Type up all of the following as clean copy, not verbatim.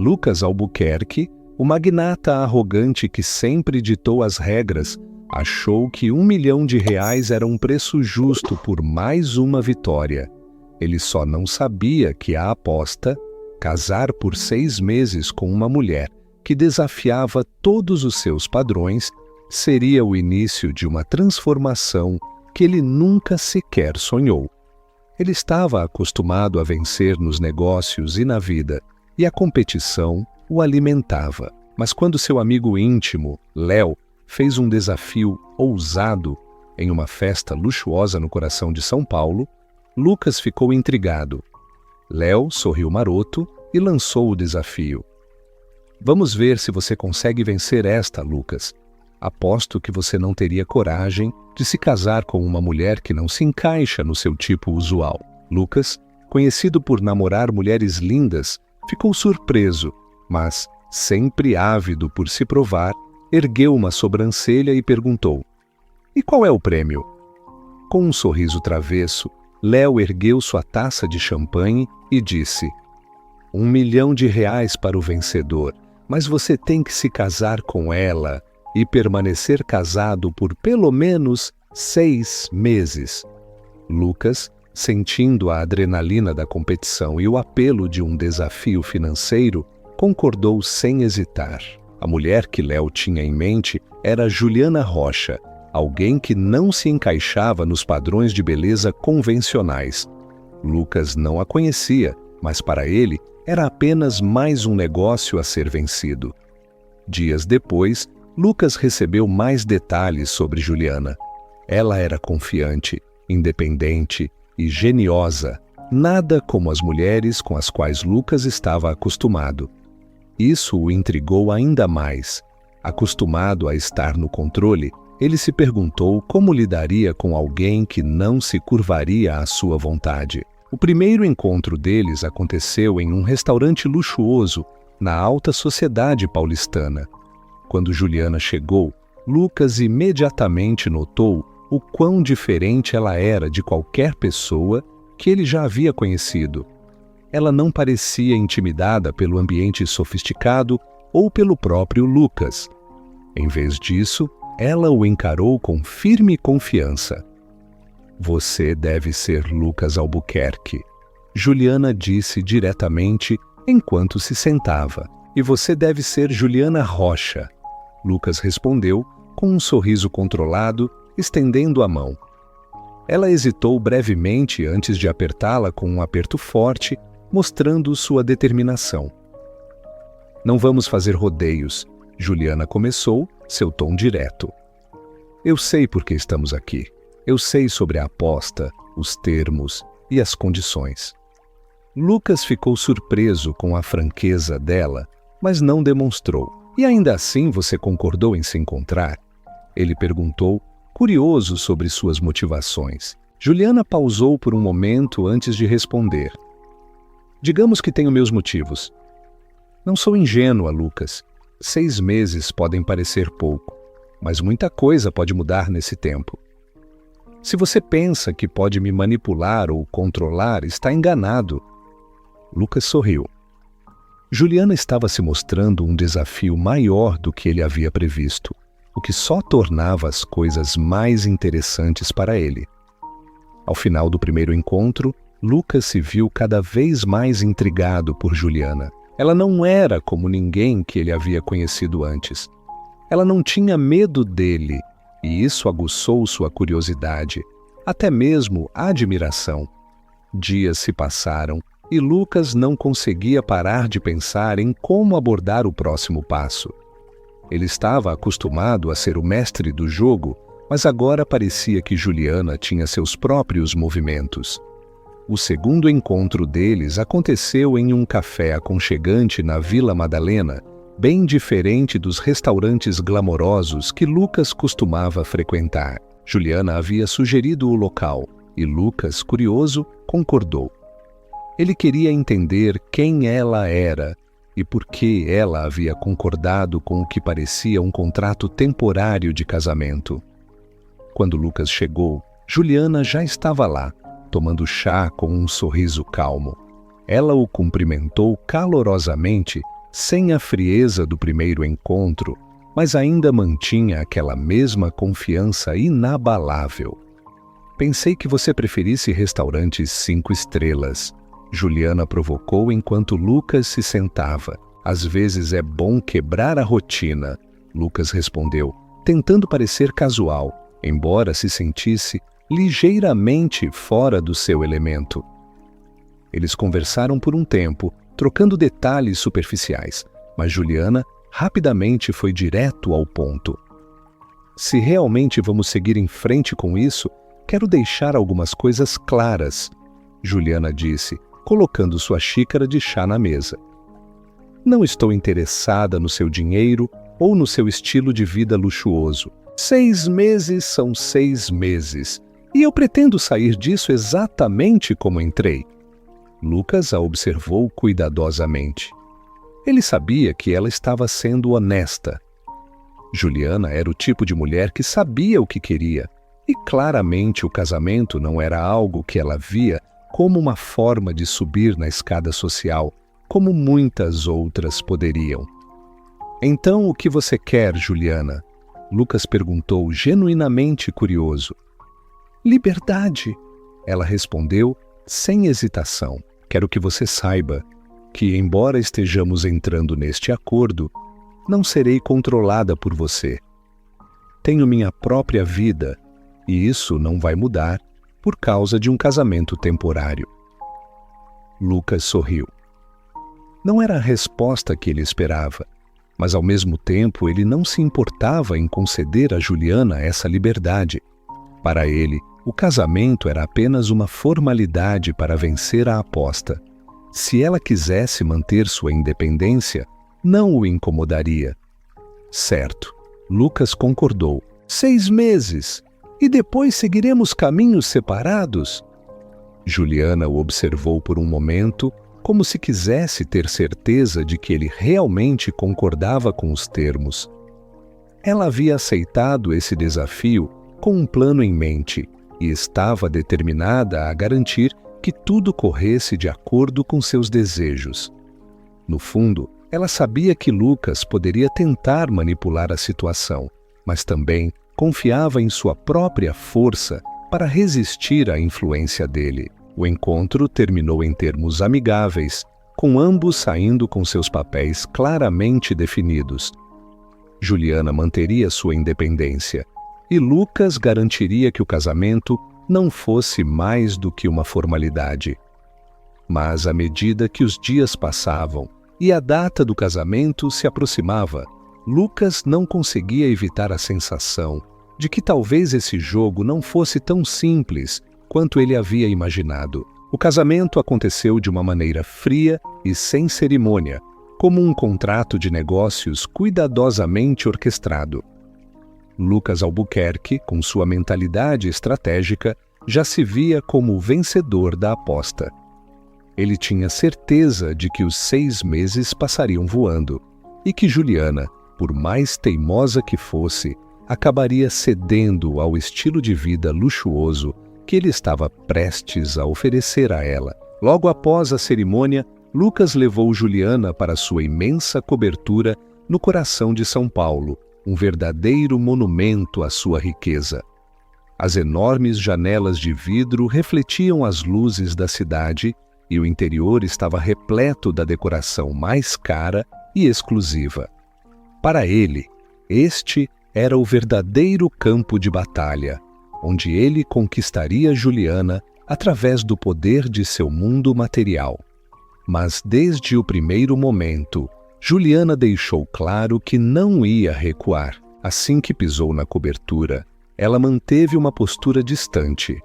Lucas Albuquerque, o magnata arrogante que sempre ditou as regras, achou que R$1 milhão era um preço justo por mais uma vitória. Ele só não sabia que a aposta, casar por 6 meses com uma mulher que desafiava todos os seus padrões, seria o início de uma transformação que ele nunca sequer sonhou. Ele estava acostumado a vencer nos negócios e na vida, e a competição o alimentava. Mas quando seu amigo íntimo, Léo, fez um desafio ousado em uma festa luxuosa no coração de São Paulo, Lucas ficou intrigado. Léo sorriu maroto e lançou o desafio. Vamos ver se você consegue vencer esta, Lucas. Aposto que você não teria coragem de se casar com uma mulher que não se encaixa no seu tipo usual. Lucas, conhecido por namorar mulheres lindas, ficou surpreso, mas, sempre ávido por se provar, ergueu uma sobrancelha e perguntou: "E qual é o prêmio?" Com um sorriso travesso, Léo ergueu sua taça de champanhe e disse: R$1 milhão para o vencedor, mas você tem que se casar com ela e permanecer casado por pelo menos 6 meses. Lucas, sentindo a adrenalina da competição e o apelo de um desafio financeiro, concordou sem hesitar. A mulher que Léo tinha em mente era Juliana Rocha, alguém que não se encaixava nos padrões de beleza convencionais. Lucas não a conhecia, mas para ele era apenas mais um negócio a ser vencido. Dias depois, Lucas recebeu mais detalhes sobre Juliana. Ela era confiante, independente e geniosa, nada como as mulheres com as quais Lucas estava acostumado. Isso o intrigou ainda mais. Acostumado a estar no controle, ele se perguntou como lidaria com alguém que não se curvaria à sua vontade. O primeiro encontro deles aconteceu em um restaurante luxuoso na alta sociedade paulistana. Quando Juliana chegou, Lucas imediatamente notou o quão diferente ela era de qualquer pessoa que ele já havia conhecido. Ela não parecia intimidada pelo ambiente sofisticado ou pelo próprio Lucas. Em vez disso, ela o encarou com firme confiança. "Você deve ser Lucas Albuquerque", Juliana disse diretamente enquanto se sentava. "E você deve ser Juliana Rocha", Lucas respondeu com um sorriso controlado, estendendo a mão. Ela hesitou brevemente antes de apertá-la com um aperto forte, mostrando sua determinação. "Não vamos fazer rodeios", Juliana começou, seu tom direto. "Eu sei por que estamos aqui. Eu sei sobre a aposta, os termos e as condições." Lucas ficou surpreso com a franqueza dela, mas não demonstrou. "E ainda assim você concordou em se encontrar?" Ele perguntou, curioso sobre suas motivações. Juliana pausou por um momento antes de responder. "Digamos que tenho meus motivos. Não sou ingênua, Lucas. 6 meses podem parecer pouco, mas muita coisa pode mudar nesse tempo. Se você pensa que pode me manipular ou controlar, está enganado." Lucas sorriu. Juliana estava se mostrando um desafio maior do que ele havia previsto, o que só tornava as coisas mais interessantes para ele. Ao final do primeiro encontro, Lucas se viu cada vez mais intrigado por Juliana. Ela não era como ninguém que ele havia conhecido antes. Ela não tinha medo dele, e isso aguçou sua curiosidade, até mesmo a admiração. Dias se passaram e Lucas não conseguia parar de pensar em como abordar o próximo passo. Ele estava acostumado a ser o mestre do jogo, mas agora parecia que Juliana tinha seus próprios movimentos. O segundo encontro deles aconteceu em um café aconchegante na Vila Madalena, bem diferente dos restaurantes glamourosos que Lucas costumava frequentar. Juliana havia sugerido o local e Lucas, curioso, concordou. Ele queria entender quem ela era e por que ela havia concordado com o que parecia um contrato temporário de casamento. Quando Lucas chegou, Juliana já estava lá, tomando chá com um sorriso calmo. Ela o cumprimentou calorosamente sem a frieza do primeiro encontro, mas ainda mantinha aquela mesma confiança inabalável. Pensei que você preferisse restaurantes 5 estrelas. Juliana provocou enquanto Lucas se sentava. Às vezes é bom quebrar a rotina, Lucas respondeu, tentando parecer casual, embora se sentisse ligeiramente fora do seu elemento. Eles conversaram por um tempo, trocando detalhes superficiais, mas Juliana rapidamente foi direto ao ponto. Se realmente vamos seguir em frente com isso, quero deixar algumas coisas claras, Juliana disse, colocando sua xícara de chá na mesa. Não estou interessada no seu dinheiro ou no seu estilo de vida luxuoso. 6 meses são 6 meses, e eu pretendo sair disso exatamente como entrei. Lucas a observou cuidadosamente. Ele sabia que ela estava sendo honesta. Juliana era o tipo de mulher que sabia o que queria, e claramente o casamento não era algo que ela via como uma forma de subir na escada social, como muitas outras poderiam. Então, o que você quer, Juliana? Lucas perguntou, genuinamente curioso. Liberdade, ela respondeu, sem hesitação. Quero que você saiba que, embora estejamos entrando neste acordo, não serei controlada por você. Tenho minha própria vida, e isso não vai mudar por causa de um casamento temporário. Lucas sorriu. Não era a resposta que ele esperava, mas ao mesmo tempo ele não se importava em conceder a Juliana essa liberdade. Para ele, o casamento era apenas uma formalidade para vencer a aposta. Se ela quisesse manter sua independência, não o incomodaria. Certo, Lucas concordou. 6 meses, e depois seguiremos caminhos separados? Juliana o observou por um momento, como se quisesse ter certeza de que ele realmente concordava com os termos. Ela havia aceitado esse desafio com um plano em mente e estava determinada a garantir que tudo corresse de acordo com seus desejos. No fundo, ela sabia que Lucas poderia tentar manipular a situação, mas também confiava em sua própria força para resistir à influência dele. O encontro terminou em termos amigáveis, com ambos saindo com seus papéis claramente definidos. Juliana manteria sua independência, e Lucas garantiria que o casamento não fosse mais do que uma formalidade. Mas à medida que os dias passavam e a data do casamento se aproximava, Lucas não conseguia evitar a sensação de que talvez esse jogo não fosse tão simples quanto ele havia imaginado. O casamento aconteceu de uma maneira fria e sem cerimônia, como um contrato de negócios cuidadosamente orquestrado. Lucas Albuquerque, com sua mentalidade estratégica, já se via como o vencedor da aposta. Ele tinha certeza de que os 6 meses passariam voando e que Juliana, por mais teimosa que fosse, acabaria cedendo ao estilo de vida luxuoso que ele estava prestes a oferecer a ela. Logo após a cerimônia, Lucas levou Juliana para sua imensa cobertura no coração de São Paulo, um verdadeiro monumento à sua riqueza. As enormes janelas de vidro refletiam as luzes da cidade e o interior estava repleto da decoração mais cara e exclusiva. Para ele, este era o verdadeiro campo de batalha, onde ele conquistaria Juliana através do poder de seu mundo material. Mas desde o primeiro momento, Juliana deixou claro que não ia recuar. Assim que pisou na cobertura, ela manteve uma postura distante.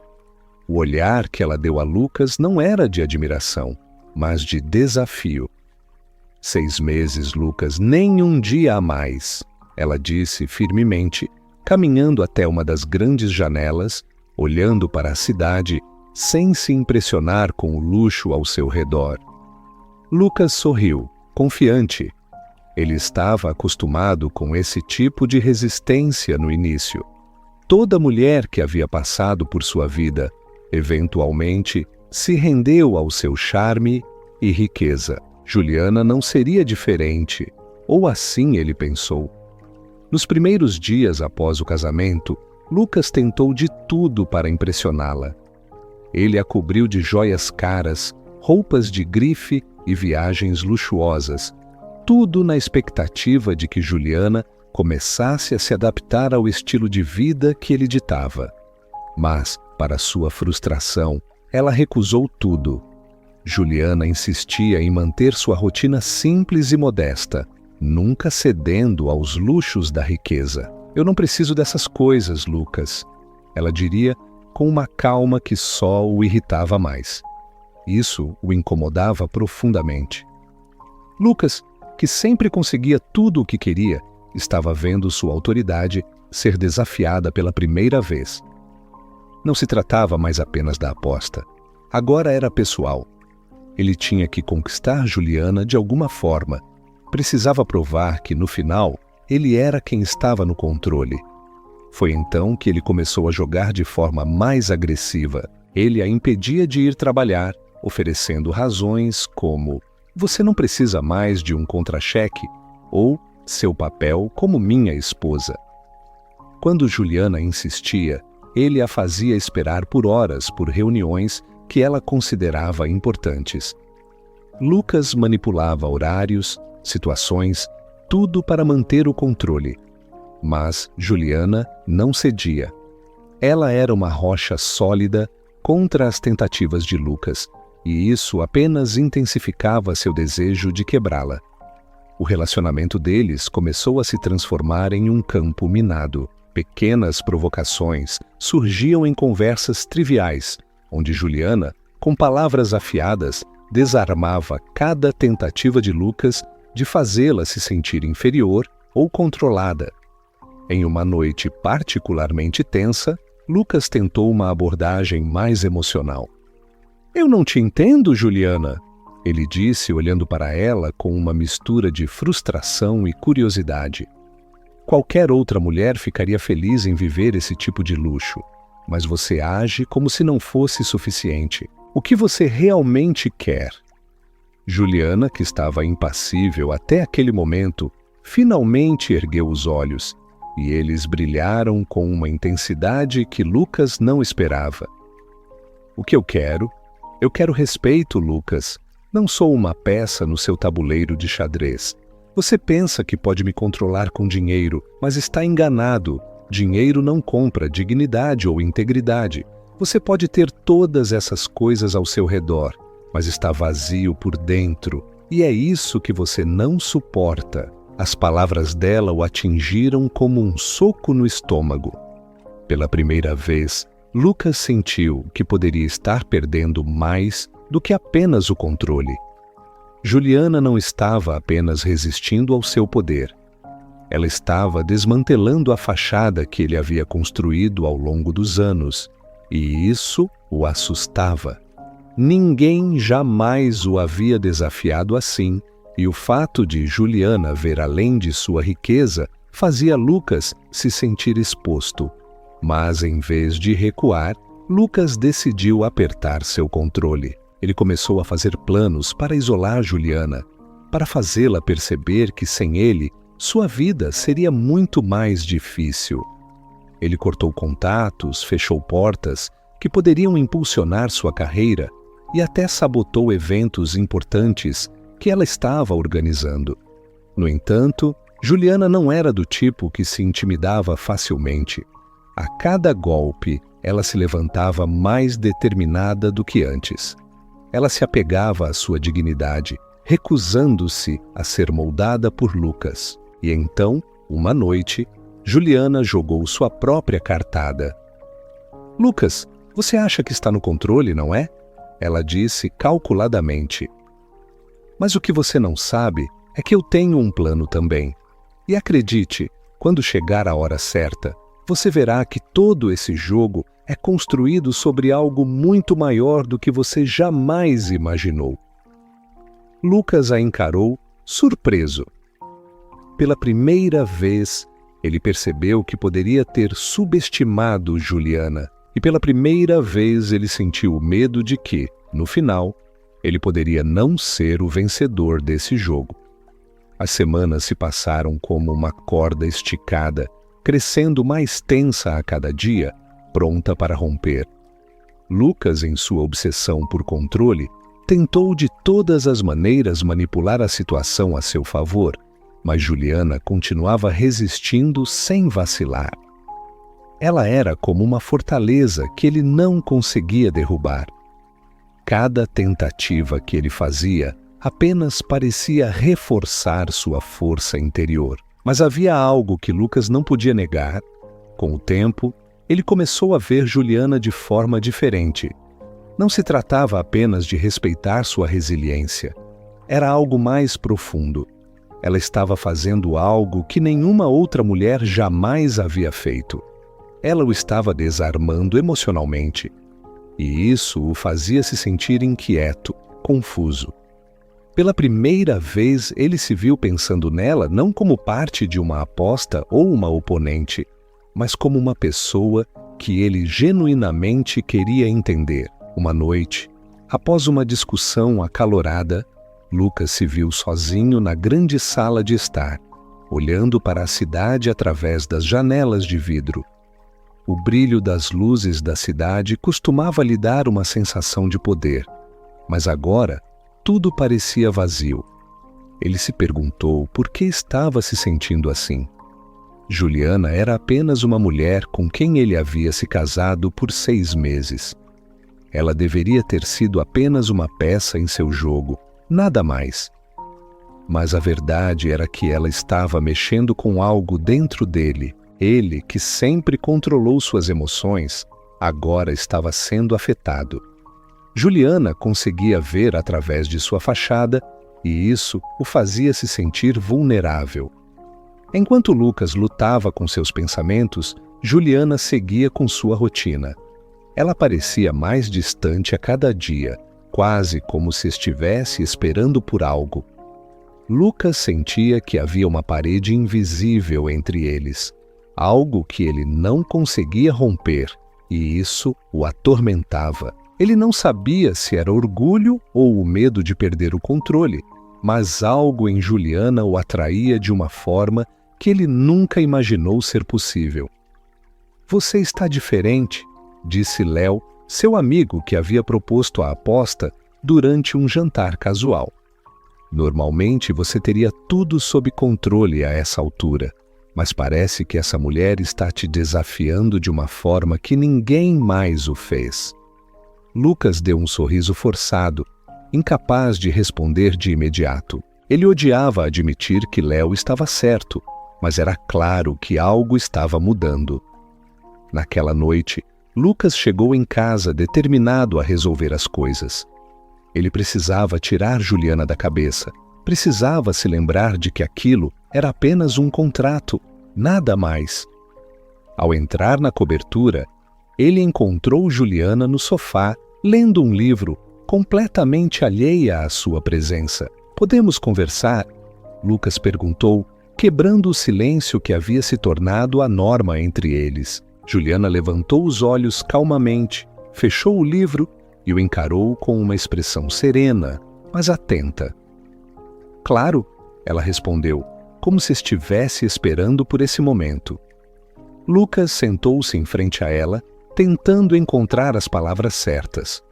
O olhar que ela deu a Lucas não era de admiração, mas de desafio. 6 meses, Lucas, nem um dia a mais, ela disse firmemente, caminhando até uma das grandes janelas, olhando para a cidade, sem se impressionar com o luxo ao seu redor. Lucas sorriu, confiante. Ele estava acostumado com esse tipo de resistência no início. Toda mulher que havia passado por sua vida, eventualmente, se rendeu ao seu charme e riqueza. Juliana não seria diferente, ou assim ele pensou. Nos primeiros dias após o casamento, Lucas tentou de tudo para impressioná-la. Ele a cobriu de joias caras, roupas de grife e viagens luxuosas, tudo na expectativa de que Juliana começasse a se adaptar ao estilo de vida que ele ditava. Mas, para sua frustração, ela recusou tudo. Juliana insistia em manter sua rotina simples e modesta, nunca cedendo aos luxos da riqueza. "Eu não preciso dessas coisas, Lucas", ela diria com uma calma que só o irritava mais. Isso o incomodava profundamente. Lucas, que sempre conseguia tudo o que queria, estava vendo sua autoridade ser desafiada pela primeira vez. Não se tratava mais apenas da aposta. Agora era pessoal. Ele tinha que conquistar Juliana de alguma forma. Precisava provar que, no final, ele era quem estava no controle. Foi então que ele começou a jogar de forma mais agressiva. Ele a impedia de ir trabalhar, oferecendo razões como: "Você não precisa mais de um contra-cheque", ou "seu papel como minha esposa". Quando Juliana insistia, ele a fazia esperar por horas por reuniões que ela considerava importantes. Lucas manipulava horários, situações, tudo para manter o controle. Mas Juliana não cedia. Ela era uma rocha sólida contra as tentativas de Lucas, e isso apenas intensificava seu desejo de quebrá-la. O relacionamento deles começou a se transformar em um campo minado. Pequenas provocações surgiam em conversas triviais, onde Juliana, com palavras afiadas, desarmava cada tentativa de Lucas de fazê-la se sentir inferior ou controlada. Em uma noite particularmente tensa, Lucas tentou uma abordagem mais emocional. "Eu não te entendo, Juliana", ele disse, olhando para ela com uma mistura de frustração e curiosidade. "Qualquer outra mulher ficaria feliz em viver esse tipo de luxo, mas você age como se não fosse suficiente. O que você realmente quer?" Juliana, que estava impassível até aquele momento, finalmente ergueu os olhos, e eles brilharam com uma intensidade que Lucas não esperava. "O que eu quero? Eu quero respeito, Lucas. Não sou uma peça no seu tabuleiro de xadrez. Você pensa que pode me controlar com dinheiro, mas está enganado. Dinheiro não compra dignidade ou integridade. Você pode ter todas essas coisas ao seu redor, mas está vazio por dentro, e é isso que você não suporta." As palavras dela o atingiram como um soco no estômago. Pela primeira vez, Lucas sentiu que poderia estar perdendo mais do que apenas o controle. Juliana não estava apenas resistindo ao seu poder. Ela estava desmantelando a fachada que ele havia construído ao longo dos anos, e isso o assustava. Ninguém jamais o havia desafiado assim, e o fato de Juliana ver além de sua riqueza fazia Lucas se sentir exposto. Mas, em vez de recuar, Lucas decidiu apertar seu controle. Ele começou a fazer planos para isolar Juliana, para fazê-la perceber que, sem ele, sua vida seria muito mais difícil. Ele cortou contatos, fechou portas que poderiam impulsionar sua carreira e até sabotou eventos importantes que ela estava organizando. No entanto, Juliana não era do tipo que se intimidava facilmente. A cada golpe, ela se levantava mais determinada do que antes. Ela se apegava à sua dignidade, recusando-se a ser moldada por Lucas. E então, uma noite, Juliana jogou sua própria cartada. "Lucas, você acha que está no controle, não é?" ela disse calculadamente. "Mas o que você não sabe é que eu tenho um plano também. E acredite, quando chegar a hora certa, você verá que todo esse jogo é construído sobre algo muito maior do que você jamais imaginou." Lucas a encarou, surpreso. Pela primeira vez, ele percebeu que poderia ter subestimado Juliana, e pela primeira vez ele sentiu o medo de que, no final, Ele poderia não ser o vencedor desse jogo. As semanas se passaram como uma corda esticada, crescendo mais tensa a cada dia, pronta para romper. Lucas, em sua obsessão por controle, tentou de todas as maneiras manipular a situação a seu favor, mas Juliana continuava resistindo sem vacilar. Ela era como uma fortaleza que ele não conseguia derrubar. Cada tentativa que ele fazia apenas parecia reforçar sua força interior. Mas havia algo que Lucas não podia negar. Com o tempo, ele começou a ver Juliana de forma diferente. Não se tratava apenas de respeitar sua resiliência. Era algo mais profundo. Ela estava fazendo algo que nenhuma outra mulher jamais havia feito. Ela o estava desarmando emocionalmente. E isso o fazia se sentir inquieto, confuso. Pela primeira vez, ele se viu pensando nela não como parte de uma aposta ou uma oponente, mas como uma pessoa que ele genuinamente queria entender. Uma noite, após uma discussão acalorada, Lucas se viu sozinho na grande sala de estar, olhando para a cidade através das janelas de vidro. O brilho das luzes da cidade costumava lhe dar uma sensação de poder, mas agora tudo parecia vazio. Ele se perguntou por que estava se sentindo assim. Juliana era apenas uma mulher com quem ele havia se casado por 6 meses. Ela deveria ter sido apenas uma peça em seu jogo, nada mais. Mas a verdade era que ela estava mexendo com algo dentro dele. Ele, que sempre controlou suas emoções, agora estava sendo afetado. Juliana conseguia ver através de sua fachada, e isso o fazia se sentir vulnerável. Enquanto Lucas lutava com seus pensamentos, Juliana seguia com sua rotina. Ela parecia mais distante a cada dia, quase como se estivesse esperando por algo. Lucas sentia que havia uma parede invisível entre eles, algo que ele não conseguia romper, e isso o atormentava. Ele não sabia se era orgulho ou o medo de perder o controle, mas algo em Juliana o atraía de uma forma que ele nunca imaginou ser possível. "Você está diferente", disse Léo, seu amigo que havia proposto a aposta durante um jantar casual. "Normalmente você teria tudo sob controle a essa altura, mas parece que essa mulher está te desafiando de uma forma que ninguém mais o fez." Lucas deu um sorriso forçado, incapaz de responder de imediato. Ele odiava admitir que Léo estava certo, mas era claro que algo estava mudando. Naquela noite, Lucas chegou em casa determinado a resolver as coisas. Ele precisava tirar Juliana da cabeça, precisava se lembrar de que aquilo era apenas um contrato, nada mais. Ao entrar na cobertura, ele encontrou Juliana no sofá, lendo um livro, completamente alheia à sua presença. "Podemos conversar?" Lucas perguntou, quebrando o silêncio que havia se tornado a norma entre eles. Juliana levantou os olhos calmamente, fechou o livro e o encarou com uma expressão serena, mas atenta. "Claro", ela respondeu, como se estivesse esperando por esse momento. Lucas sentou-se em frente a ela, tentando encontrar as palavras certas.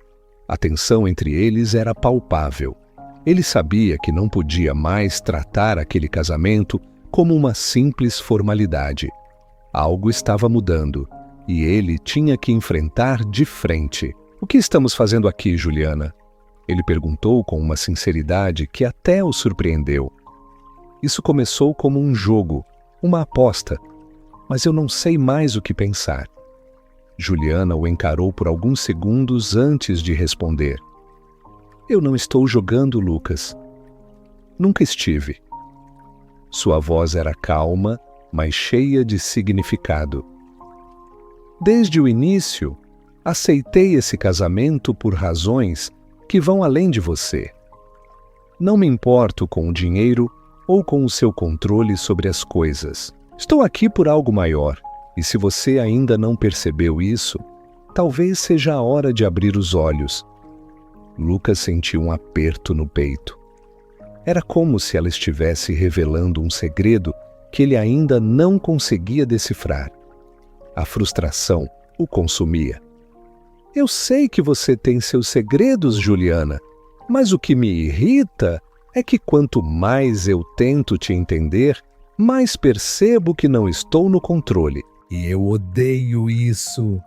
A tensão entre eles era palpável. Ele sabia que não podia mais tratar aquele casamento como uma simples formalidade. Algo estava mudando, e ele tinha que enfrentar de frente. "O que estamos fazendo aqui, Juliana?" Ele perguntou com uma sinceridade que até o surpreendeu. "Isso começou como um jogo, uma aposta, mas eu não sei mais o que pensar." Juliana o encarou por alguns segundos antes de responder. "Eu não estou jogando, Lucas. Nunca estive." Sua voz era calma, mas cheia de significado. "Desde o início, aceitei esse casamento por razões que vão além de você. Não me importo com o dinheiro ou com o seu controle sobre as coisas. Estou aqui por algo maior, e se você ainda não percebeu isso, talvez seja a hora de abrir os olhos." Lucas sentiu um aperto no peito. Era como se ela estivesse revelando um segredo que ele ainda não conseguia decifrar. A frustração o consumia. Eu sei que você tem seus segredos, Juliana, mas o que me irrita é que quanto mais eu tento te entender, mais percebo que não estou no controle. E eu odeio isso.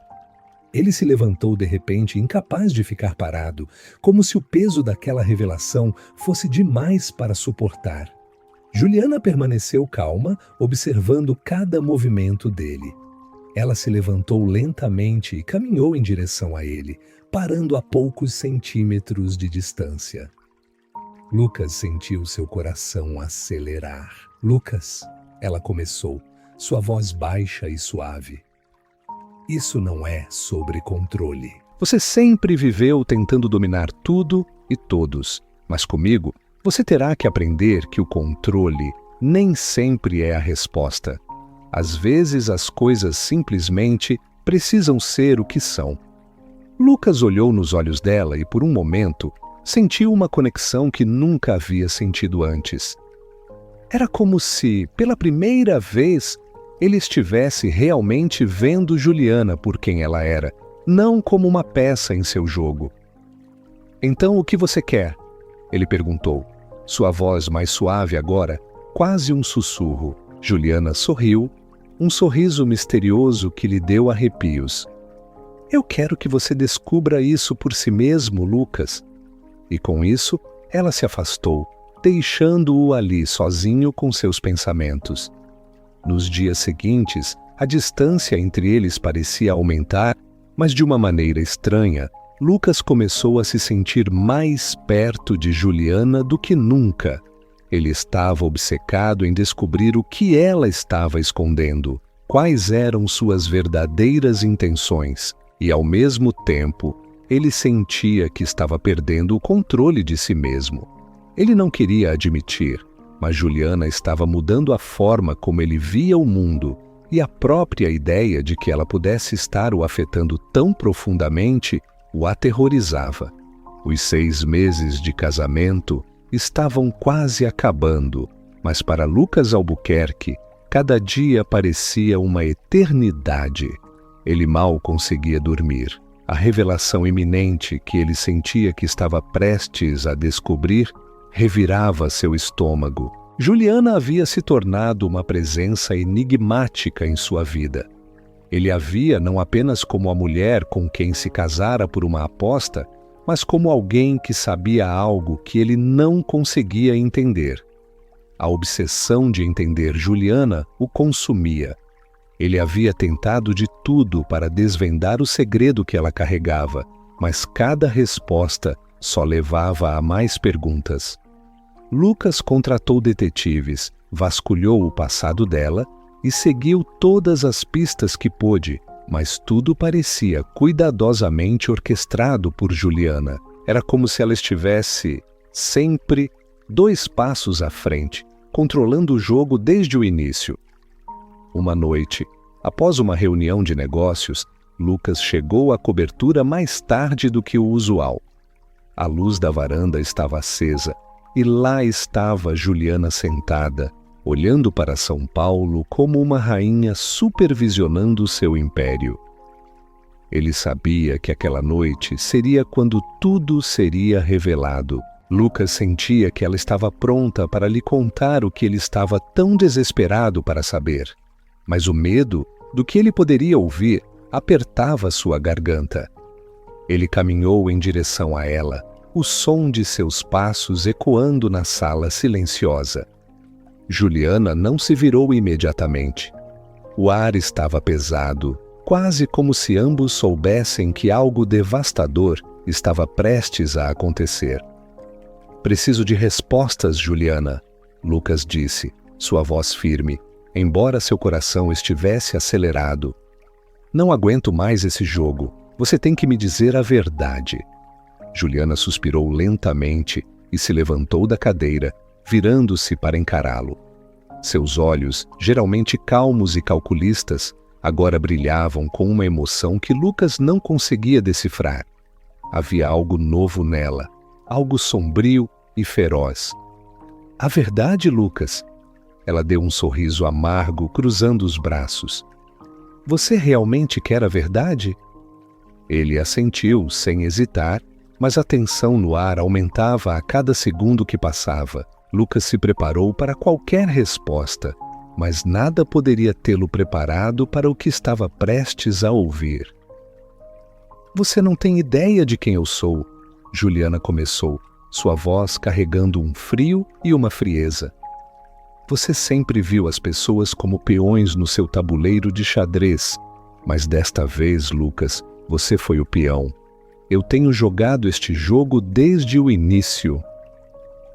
Ele se levantou de repente, incapaz de ficar parado, como se o peso daquela revelação fosse demais para suportar. Juliana permaneceu calma, observando cada movimento dele. Ela se levantou lentamente e caminhou em direção a ele, parando a poucos centímetros de distância. Lucas sentiu seu coração acelerar. Lucas, ela começou, sua voz baixa e suave. Isso não é sobre controle. Você sempre viveu tentando dominar tudo e todos, mas comigo você terá que aprender que o controle nem sempre é a resposta. Às vezes as coisas simplesmente precisam ser o que são. Lucas olhou nos olhos dela e por um momento sentiu uma conexão que nunca havia sentido antes. Era como se, pela primeira vez, ele estivesse realmente vendo Juliana por quem ela era, não como uma peça em seu jogo. Então o que você quer? Ele perguntou, sua voz mais suave agora, quase um sussurro. Juliana sorriu, um sorriso misterioso que lhe deu arrepios. Eu quero que você descubra isso por si mesmo, Lucas. E com isso, ela se afastou, deixando-o ali sozinho com seus pensamentos. Nos dias seguintes, a distância entre eles parecia aumentar, mas de uma maneira estranha, Lucas começou a se sentir mais perto de Juliana do que nunca. Ele estava obcecado em descobrir o que ela estava escondendo, quais eram suas verdadeiras intenções, e ao mesmo tempo, ele sentia que estava perdendo o controle de si mesmo. Ele não queria admitir, mas Juliana estava mudando a forma como ele via o mundo, e a própria ideia de que ela pudesse estar o afetando tão profundamente o aterrorizava. Os 6 meses de casamento estavam quase acabando, mas para Lucas Albuquerque, cada dia parecia uma eternidade. Ele mal conseguia dormir. A revelação iminente que ele sentia que estava prestes a descobrir revirava seu estômago. Juliana havia se tornado uma presença enigmática em sua vida. Ele a via não apenas como a mulher com quem se casara por uma aposta, mas como alguém que sabia algo que ele não conseguia entender. A obsessão de entender Juliana o consumia. Ele havia tentado de tudo para desvendar o segredo que ela carregava, mas cada resposta só levava a mais perguntas. Lucas contratou detetives, vasculhou o passado dela e seguiu todas as pistas que pôde, mas tudo parecia cuidadosamente orquestrado por Juliana. Era como se ela estivesse sempre 2 passos à frente, controlando o jogo desde o início. Uma noite, após uma reunião de negócios, Lucas chegou à cobertura mais tarde do que o usual. A luz da varanda estava acesa e lá estava Juliana sentada, olhando para São Paulo como uma rainha supervisionando seu império. Ele sabia que aquela noite seria quando tudo seria revelado. Lucas sentia que ela estava pronta para lhe contar o que ele estava tão desesperado para saber. Mas o medo do que ele poderia ouvir apertava sua garganta. Ele caminhou em direção a ela, o som de seus passos ecoando na sala silenciosa. Juliana não se virou imediatamente. O ar estava pesado, quase como se ambos soubessem que algo devastador estava prestes a acontecer. Preciso de respostas, Juliana, Lucas disse, sua voz firme, embora seu coração estivesse acelerado. Não aguento mais esse jogo. Você tem que me dizer a verdade. Juliana suspirou lentamente e se levantou da cadeira, virando-se para encará-lo. Seus olhos, geralmente calmos e calculistas, agora brilhavam com uma emoção que Lucas não conseguia decifrar. Havia algo novo nela, algo sombrio e feroz. A verdade, Lucas? Ela deu um sorriso amargo, cruzando os braços. Você realmente quer a verdade? Ele assentiu, sem hesitar, mas a tensão no ar aumentava a cada segundo que passava. Lucas se preparou para qualquer resposta, mas nada poderia tê-lo preparado para o que estava prestes a ouvir. Você não tem ideia de quem eu sou, Juliana começou, sua voz carregando um frio e uma frieza. Você sempre viu as pessoas como peões no seu tabuleiro de xadrez, mas desta vez, Lucas, você foi o peão. Eu tenho jogado este jogo desde o início.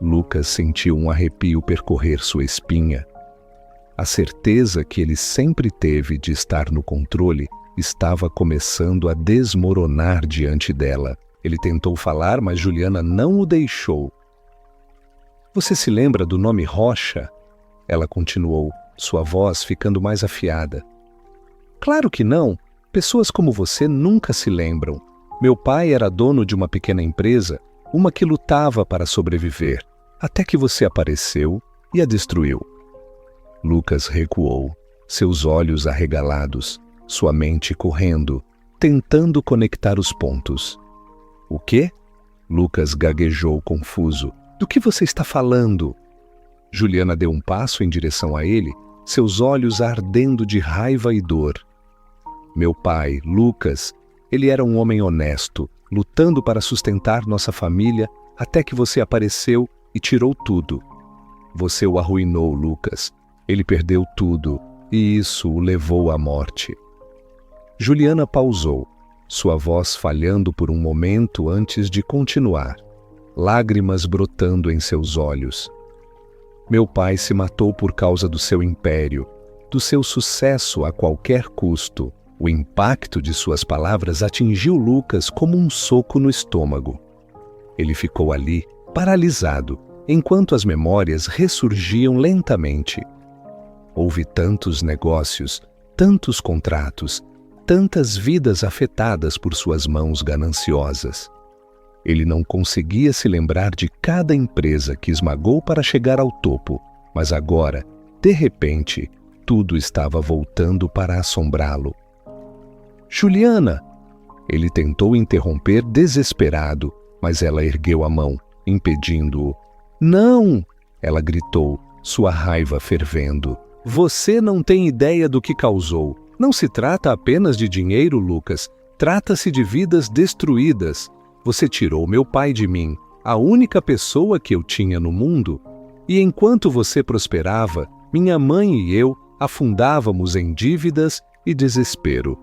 Lucas sentiu um arrepio percorrer sua espinha. A certeza que ele sempre teve de estar no controle estava começando a desmoronar diante dela. Ele tentou falar, mas Juliana não o deixou. Você se lembra do nome Rocha? Ela continuou, sua voz ficando mais afiada. Claro que não. Pessoas como você nunca se lembram. Meu pai era dono de uma pequena empresa, uma que lutava para sobreviver, até que você apareceu e a destruiu. Lucas recuou, seus olhos arregalados, sua mente correndo, tentando conectar os pontos. O quê? Lucas gaguejou confuso. Do que você está falando? Juliana deu um passo em direção a ele, seus olhos ardendo de raiva e dor. Meu pai, Lucas, ele era um homem honesto, lutando para sustentar nossa família até que você apareceu e tirou tudo. Você o arruinou, Lucas. Ele perdeu tudo e isso o levou à morte. Juliana pausou, sua voz falhando por um momento antes de continuar, lágrimas brotando em seus olhos. Meu pai se matou por causa do seu império, do seu sucesso a qualquer custo. O impacto de suas palavras atingiu Lucas como um soco no estômago. Ele ficou ali, paralisado, enquanto as memórias ressurgiam lentamente. Houve tantos negócios, tantos contratos, tantas vidas afetadas por suas mãos gananciosas. Ele não conseguia se lembrar de cada empresa que esmagou para chegar ao topo, mas agora, de repente, tudo estava voltando para assombrá-lo. Juliana! Ele tentou interromper desesperado, mas ela ergueu a mão, impedindo-o. Não! Ela gritou, sua raiva fervendo. Você não tem ideia do que causou. Não se trata apenas de dinheiro, Lucas. Trata-se de vidas destruídas. Você tirou meu pai de mim, a única pessoa que eu tinha no mundo. E enquanto você prosperava, minha mãe e eu afundávamos em dívidas e desespero.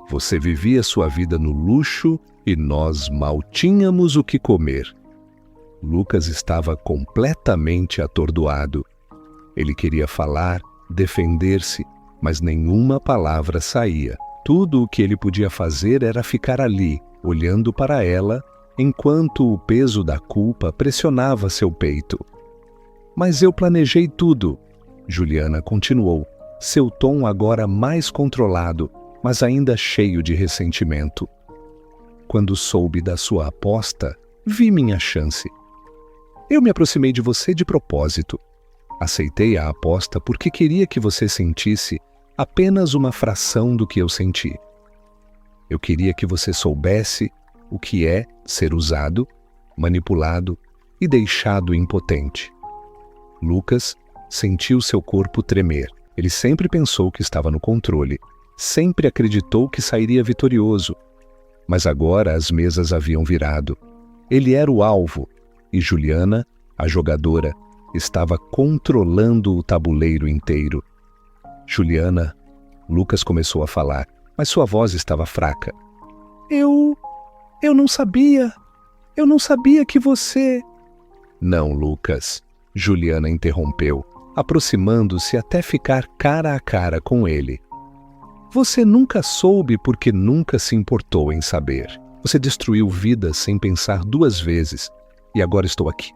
Você vivia sua vida no luxo e nós mal tínhamos o que comer. Lucas estava completamente atordoado. Ele queria falar, defender-se, mas nenhuma palavra saía. Tudo o que ele podia fazer era ficar ali, olhando para ela, enquanto o peso da culpa pressionava seu peito. Mas eu planejei tudo, Juliana continuou, seu tom agora mais controlado, mas ainda cheio de ressentimento. Quando soube da sua aposta, vi minha chance. Eu me aproximei de você de propósito. Aceitei a aposta porque queria que você sentisse apenas uma fração do que eu senti. Eu queria que você soubesse o que é ser usado, manipulado e deixado impotente. Lucas sentiu seu corpo tremer. Ele sempre pensou que estava no controle, sempre acreditou que sairia vitorioso. Mas agora as mesas haviam virado. Ele era o alvo e Juliana, a jogadora, estava controlando o tabuleiro inteiro. Juliana, Lucas começou a falar, mas sua voz estava fraca. Eu não sabia. Eu não sabia que você... Não, Lucas, Juliana interrompeu, aproximando-se até ficar cara a cara com ele. Você nunca soube porque nunca se importou em saber. Você destruiu vidas sem pensar duas vezes, e agora estou aqui.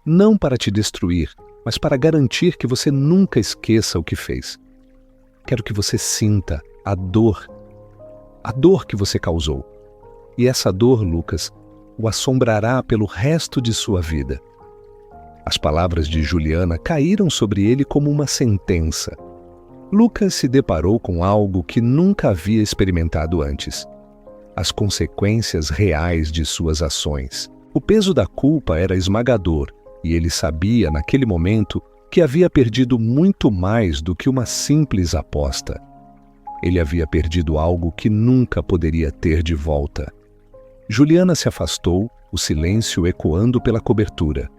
Não para te destruir, mas para garantir que você nunca esqueça o que fez. Quero que você sinta a dor que você causou. E essa dor, Lucas, o assombrará pelo resto de sua vida. As palavras de Juliana caíram sobre ele como uma sentença. Lucas se deparou com algo que nunca havia experimentado antes: as consequências reais de suas ações. O peso da culpa era esmagador, e ele sabia, naquele momento, que havia perdido muito mais do que uma simples aposta. Ele havia perdido algo que nunca poderia ter de volta. Juliana se afastou, o silêncio ecoando pela cobertura.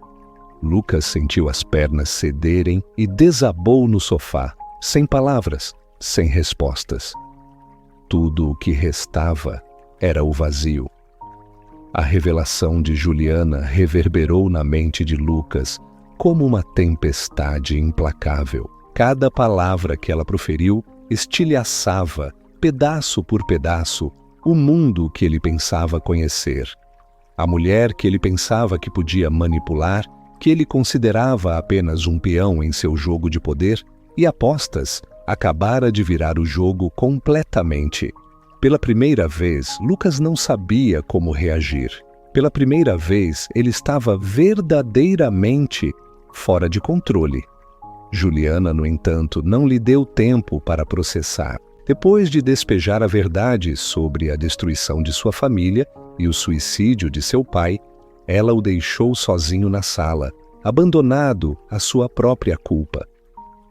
Lucas sentiu as pernas cederem e desabou no sofá, sem palavras, sem respostas. Tudo o que restava era o vazio. A revelação de Juliana reverberou na mente de Lucas como uma tempestade implacável. Cada palavra que ela proferiu estilhaçava, pedaço por pedaço, o mundo que ele pensava conhecer. A mulher que ele pensava que podia manipular, que ele considerava apenas um peão em seu jogo de poder e apostas, acabara de virar o jogo completamente. Pela primeira vez, Lucas não sabia como reagir. Pela primeira vez, ele estava verdadeiramente fora de controle. Juliana, no entanto, não lhe deu tempo para processar. Depois de despejar a verdade sobre a destruição de sua família e o suicídio de seu pai, ela o deixou sozinho na sala, abandonado à sua própria culpa.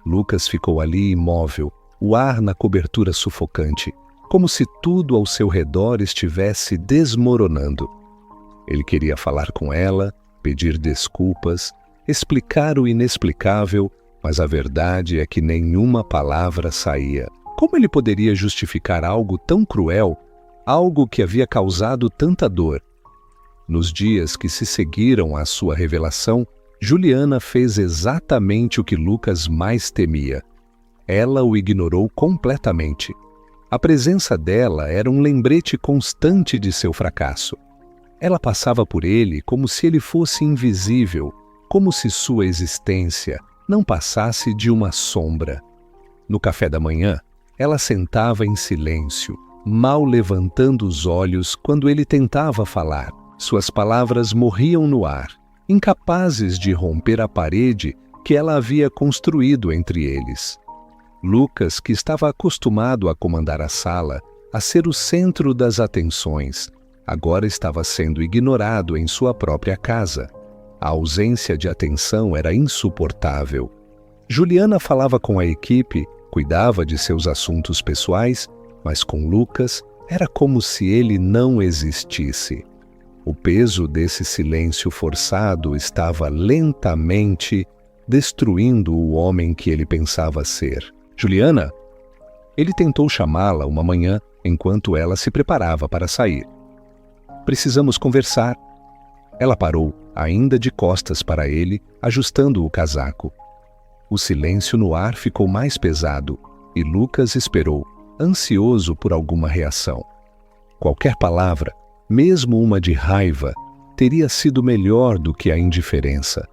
Lucas ficou ali imóvel, o ar na cobertura sufocante, como se tudo ao seu redor estivesse desmoronando. Ele queria falar com ela, pedir desculpas, explicar o inexplicável, mas a verdade é que nenhuma palavra saía. Como ele poderia justificar algo tão cruel, algo que havia causado tanta dor? Nos dias que se seguiram à sua revelação, Juliana fez exatamente o que Lucas mais temia. Ela o ignorou completamente. A presença dela era um lembrete constante de seu fracasso. Ela passava por ele como se ele fosse invisível, como se sua existência não passasse de uma sombra. No café da manhã, ela sentava em silêncio, mal levantando os olhos quando ele tentava falar. Suas palavras morriam no ar, incapazes de romper a parede que ela havia construído entre eles. Lucas, que estava acostumado a comandar a sala, a ser o centro das atenções, agora estava sendo ignorado em sua própria casa. A ausência de atenção era insuportável. Juliana falava com a equipe, cuidava de seus assuntos pessoais, mas com Lucas era como se ele não existisse. O peso desse silêncio forçado estava lentamente destruindo o homem que ele pensava ser. Juliana? Ele tentou chamá-la uma manhã enquanto ela se preparava para sair. Precisamos conversar. Ela parou, ainda de costas para ele, ajustando o casaco. O silêncio no ar ficou mais pesado e Lucas esperou, ansioso por alguma reação. Qualquer palavra, mesmo uma de raiva, teria sido melhor do que a indiferença.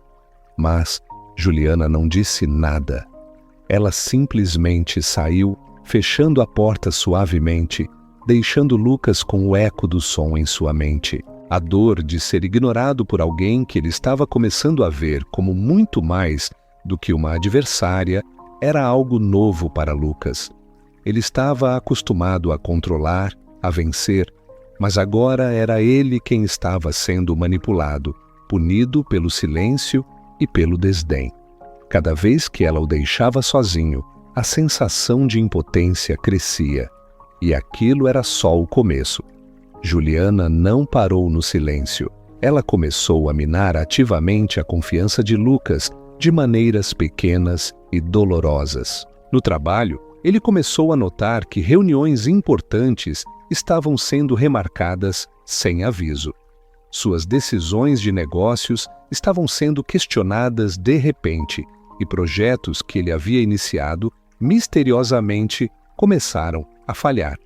Mas Juliana não disse nada. Ela simplesmente saiu, fechando a porta suavemente, deixando Lucas com o eco do som em sua mente. A dor de ser ignorado por alguém que ele estava começando a ver como muito mais do que uma adversária era algo novo para Lucas. Ele estava acostumado a controlar, a vencer, mas agora era ele quem estava sendo manipulado, punido pelo silêncio e pelo desdém. Cada vez que ela o deixava sozinho, a sensação de impotência crescia. E aquilo era só o começo. Juliana não parou no silêncio. Ela começou a minar ativamente a confiança de Lucas de maneiras pequenas e dolorosas. No trabalho, ele começou a notar que reuniões importantes estavam sendo remarcadas sem aviso. Suas decisões de negócios estavam sendo questionadas de repente, e projetos que ele havia iniciado, misteriosamente, começaram a falhar.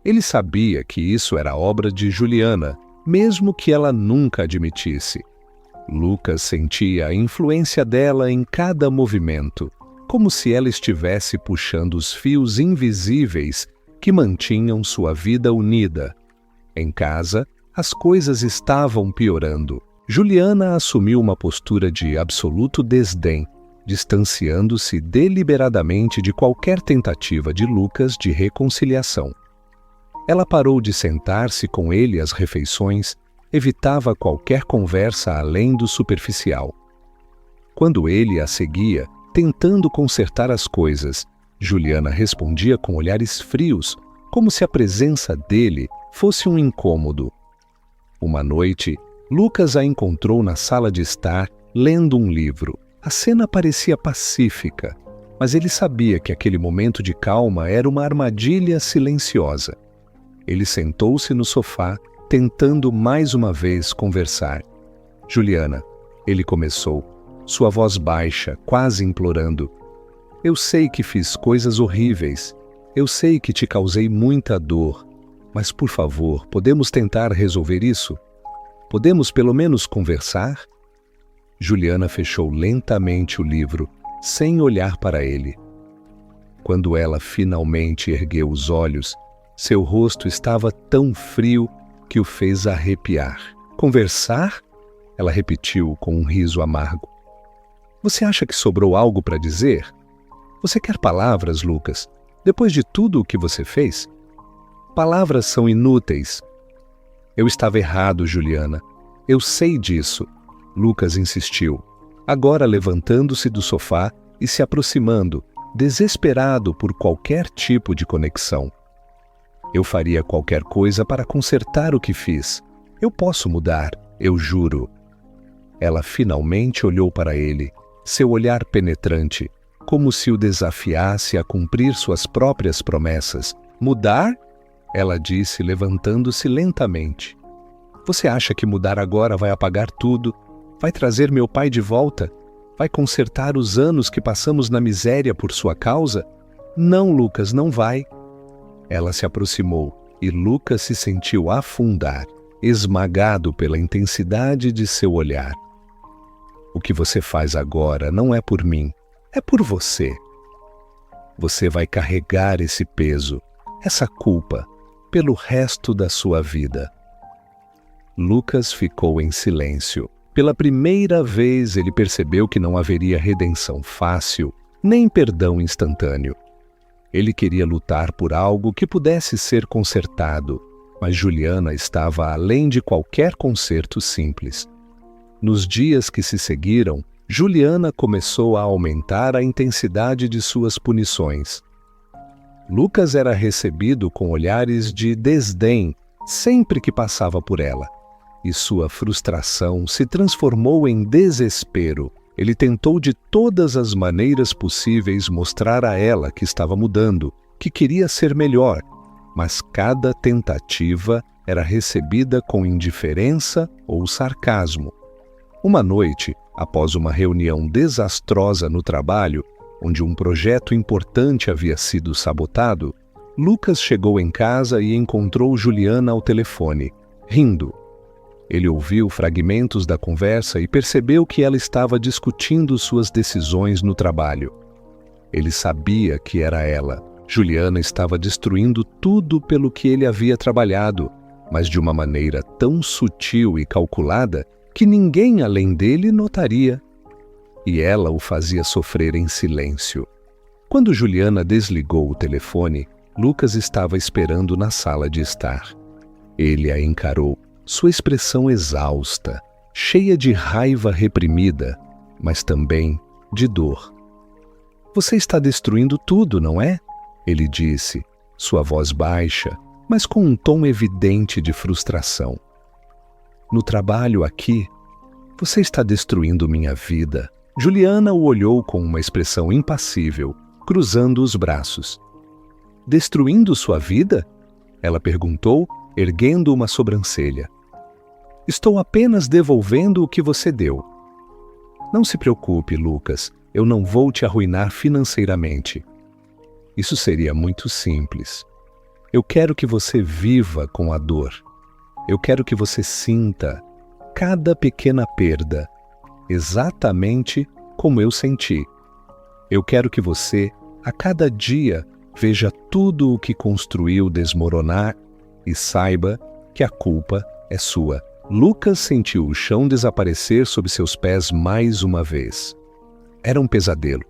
Ele sabia que isso era obra de Juliana, mesmo que ela nunca admitisse. Lucas sentia a influência dela em cada movimento, como se ela estivesse puxando os fios invisíveis que mantinham sua vida unida. Em casa, As coisas estavam piorando. Juliana assumiu uma postura de absoluto desdém, distanciando-se deliberadamente de qualquer tentativa de Lucas de reconciliação. Ela parou de sentar-se com ele às refeições, evitava qualquer conversa além do superficial. Quando ele a seguia, tentando consertar as coisas, Juliana respondia com olhares frios, como se a presença dele fosse um incômodo. Uma noite, Lucas a encontrou na sala de estar, lendo um livro. A cena parecia pacífica, mas ele sabia que aquele momento de calma era uma armadilha silenciosa. Ele sentou-se no sofá, tentando mais uma vez conversar. Juliana, ele começou, sua voz baixa, quase implorando. Eu sei que fiz coisas horríveis. Eu sei que te causei muita dor. Mas, por favor, podemos tentar resolver isso? Podemos pelo menos conversar? Juliana fechou lentamente o livro, sem olhar para ele. Quando ela finalmente ergueu os olhos, seu rosto estava tão frio que o fez arrepiar. Conversar? Ela repetiu com um riso amargo. Você acha que sobrou algo para dizer? Você quer palavras, Lucas? Depois de tudo o que você fez? Palavras são inúteis. Eu estava errado, Juliana. Eu sei disso. Lucas insistiu, agora levantando-se do sofá e se aproximando, desesperado por qualquer tipo de conexão. Eu faria qualquer coisa para consertar o que fiz. Eu posso mudar, eu juro. Ela finalmente olhou para ele, seu olhar penetrante, como se o desafiasse a cumprir suas próprias promessas. Mudar? Ela disse, levantando-se lentamente. Você acha que mudar agora vai apagar tudo? Vai trazer meu pai de volta? Vai consertar os anos que passamos na miséria por sua causa? Não, Lucas, não vai. Ela se aproximou e Lucas se sentiu afundar, esmagado pela intensidade de seu olhar. O que você faz agora não é por mim, é por você. Você vai carregar esse peso, essa culpa, pelo resto da sua vida. Lucas ficou em silêncio. Pela primeira vez ele percebeu que não haveria redenção fácil, nem perdão instantâneo. Ele queria lutar por algo que pudesse ser consertado, mas Juliana estava além de qualquer conserto simples. Nos dias que se seguiram, Juliana começou a aumentar a intensidade de suas punições. Lucas era recebido com olhares de desdém sempre que passava por ela, e sua frustração se transformou em desespero. Ele tentou de todas as maneiras possíveis mostrar a ela que estava mudando, que queria ser melhor, mas cada tentativa era recebida com indiferença ou sarcasmo. Uma noite, após uma reunião desastrosa no trabalho, onde um projeto importante havia sido sabotado, Lucas chegou em casa e encontrou Juliana ao telefone, rindo. Ele ouviu fragmentos da conversa e percebeu que ela estava discutindo suas decisões no trabalho. Ele sabia que era ela. Juliana estava destruindo tudo pelo que ele havia trabalhado, mas de uma maneira tão sutil e calculada que ninguém além dele notaria. E ela o fazia sofrer em silêncio. Quando Juliana desligou o telefone, Lucas estava esperando na sala de estar. Ele a encarou, sua expressão exausta, cheia de raiva reprimida, mas também de dor. Você está destruindo tudo, não é? Ele disse, sua voz baixa, mas com um tom evidente de frustração. No trabalho aqui, você está destruindo minha vida. Juliana o olhou com uma expressão impassível, cruzando os braços. Destruindo sua vida? Ela perguntou, erguendo uma sobrancelha. Estou apenas devolvendo o que você deu. Não se preocupe, Lucas, eu não vou te arruinar financeiramente. Isso seria muito simples. Eu quero que você viva com a dor. Eu quero que você sinta cada pequena perda, exatamente como eu senti. Eu quero que você, a cada dia, veja tudo o que construiu desmoronar e saiba que a culpa é sua. Lucas sentiu o chão desaparecer sob seus pés mais uma vez. Era um pesadelo.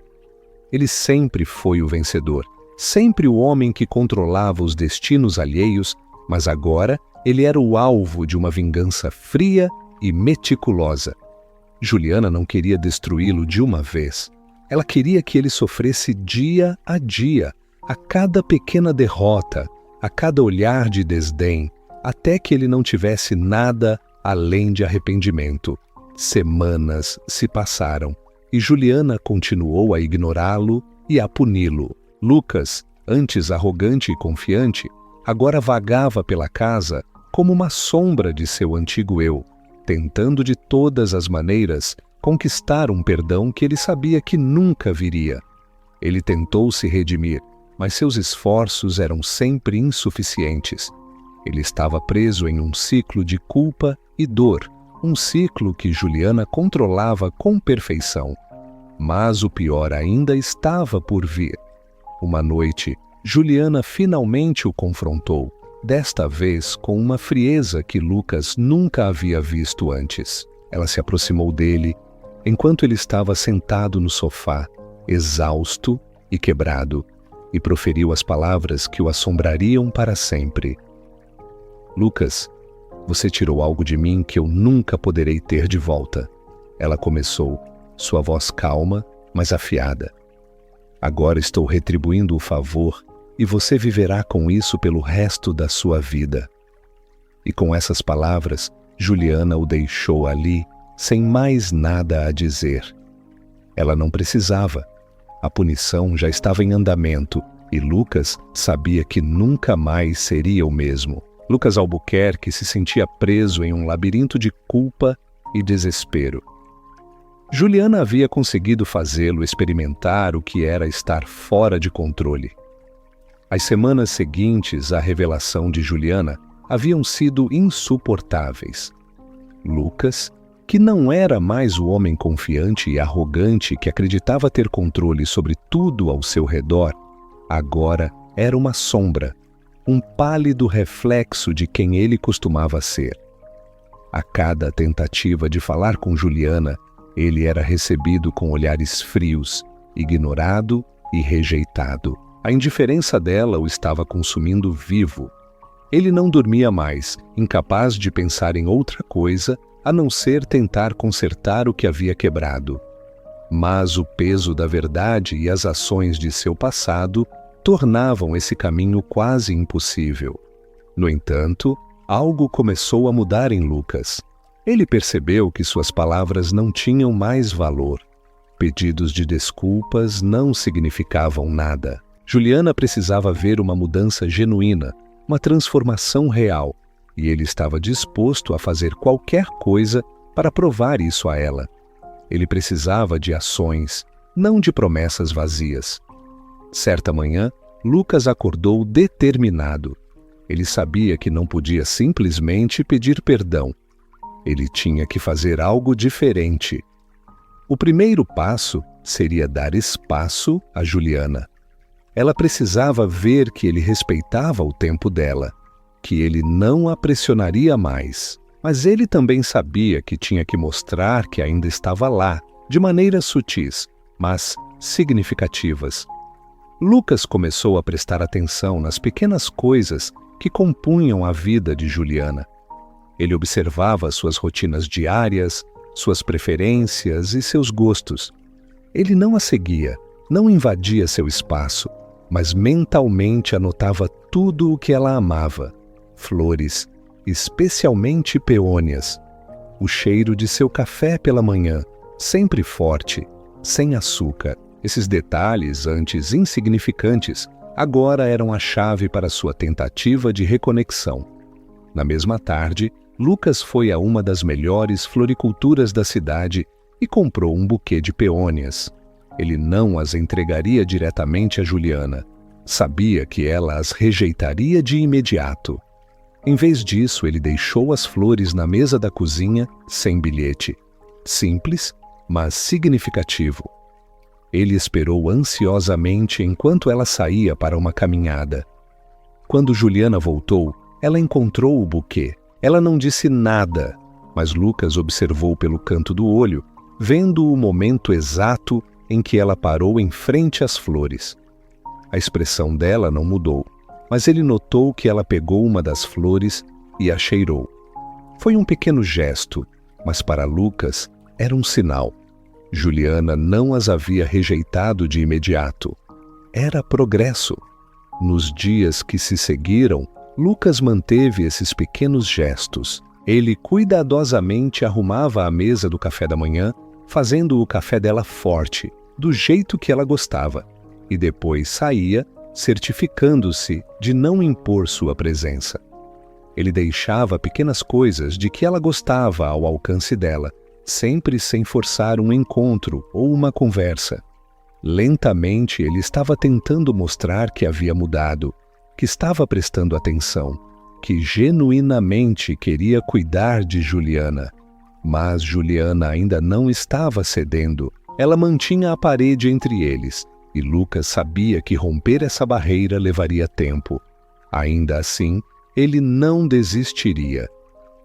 Ele sempre foi o vencedor, sempre o homem que controlava os destinos alheios, mas agora ele era o alvo de uma vingança fria e meticulosa. Juliana não queria destruí-lo de uma vez. Ela queria que ele sofresse dia a dia, a cada pequena derrota, a cada olhar de desdém, até que ele não tivesse nada além de arrependimento. Semanas se passaram e Juliana continuou a ignorá-lo e a puni-lo. Lucas, antes arrogante e confiante, agora vagava pela casa como uma sombra de seu antigo eu, tentando de todas as maneiras conquistar um perdão que ele sabia que nunca viria. Ele tentou se redimir, mas seus esforços eram sempre insuficientes. Ele estava preso em um ciclo de culpa e dor, um ciclo que Juliana controlava com perfeição. Mas o pior ainda estava por vir. Uma noite, Juliana finalmente o confrontou, desta vez com uma frieza que Lucas nunca havia visto antes. Ela se aproximou dele, enquanto ele estava sentado no sofá, exausto e quebrado, e proferiu as palavras que o assombrariam para sempre. Lucas, você tirou algo de mim que eu nunca poderei ter de volta. Ela começou, sua voz calma, mas afiada. Agora estou retribuindo o favor e você viverá com isso pelo resto da sua vida. E com essas palavras, Juliana o deixou ali, sem mais nada a dizer. Ela não precisava. A punição já estava em andamento e Lucas sabia que nunca mais seria o mesmo. Lucas Albuquerque se sentia preso em um labirinto de culpa e desespero. Juliana havia conseguido fazê-lo experimentar o que era estar fora de controle. As semanas seguintes à revelação de Juliana haviam sido insuportáveis. Lucas, que não era mais o homem confiante e arrogante que acreditava ter controle sobre tudo ao seu redor, agora era uma sombra, um pálido reflexo de quem ele costumava ser. A cada tentativa de falar com Juliana, ele era recebido com olhares frios, ignorado e rejeitado. A indiferença dela o estava consumindo vivo. Ele não dormia mais, incapaz de pensar em outra coisa a não ser tentar consertar o que havia quebrado. Mas o peso da verdade e as ações de seu passado tornavam esse caminho quase impossível. No entanto, algo começou a mudar em Lucas. Ele percebeu que suas palavras não tinham mais valor. Pedidos de desculpas não significavam nada. Juliana precisava ver uma mudança genuína, uma transformação real, e ele estava disposto a fazer qualquer coisa para provar isso a ela. Ele precisava de ações, não de promessas vazias. Certa manhã, Lucas acordou determinado. Ele sabia que não podia simplesmente pedir perdão. Ele tinha que fazer algo diferente. O primeiro passo seria dar espaço a Juliana. Ela precisava ver que ele respeitava o tempo dela, que ele não a pressionaria mais. Mas ele também sabia que tinha que mostrar que ainda estava lá, de maneiras sutis, mas significativas. Lucas começou a prestar atenção nas pequenas coisas que compunham a vida de Juliana. Ele observava suas rotinas diárias, suas preferências e seus gostos. Ele não a seguia, não invadia seu espaço, mas mentalmente anotava tudo o que ela amava. Flores, especialmente peônias. O cheiro de seu café pela manhã, sempre forte, sem açúcar. Esses detalhes, antes insignificantes, agora eram a chave para sua tentativa de reconexão. Na mesma tarde, Lucas foi a uma das melhores floriculturas da cidade e comprou um buquê de peônias. Ele não as entregaria diretamente a Juliana. Sabia que ela as rejeitaria de imediato. Em vez disso, ele deixou as flores na mesa da cozinha, sem bilhete. Simples, mas significativo. Ele esperou ansiosamente enquanto ela saía para uma caminhada. Quando Juliana voltou, ela encontrou o buquê Ela não disse nada, mas Lucas observou pelo canto do olho, vendo o momento exato em que ela parou em frente às flores. A expressão dela não mudou, mas ele notou que ela pegou uma das flores e a cheirou. Foi um pequeno gesto, mas para Lucas era um sinal. Juliana não as havia rejeitado de imediato. Era progresso. Nos dias que se seguiram, Lucas manteve esses pequenos gestos. Ele cuidadosamente arrumava a mesa do café da manhã, fazendo o café dela forte, do jeito que ela gostava, e depois saía, certificando-se de não impor sua presença. Ele deixava pequenas coisas de que ela gostava ao alcance dela, sempre sem forçar um encontro ou uma conversa. Lentamente ele estava tentando mostrar que havia mudado, que estava prestando atenção, que genuinamente queria cuidar de Juliana. Mas Juliana ainda não estava cedendo. Ela mantinha a parede entre eles, e Lucas sabia que romper essa barreira levaria tempo. Ainda assim, ele não desistiria.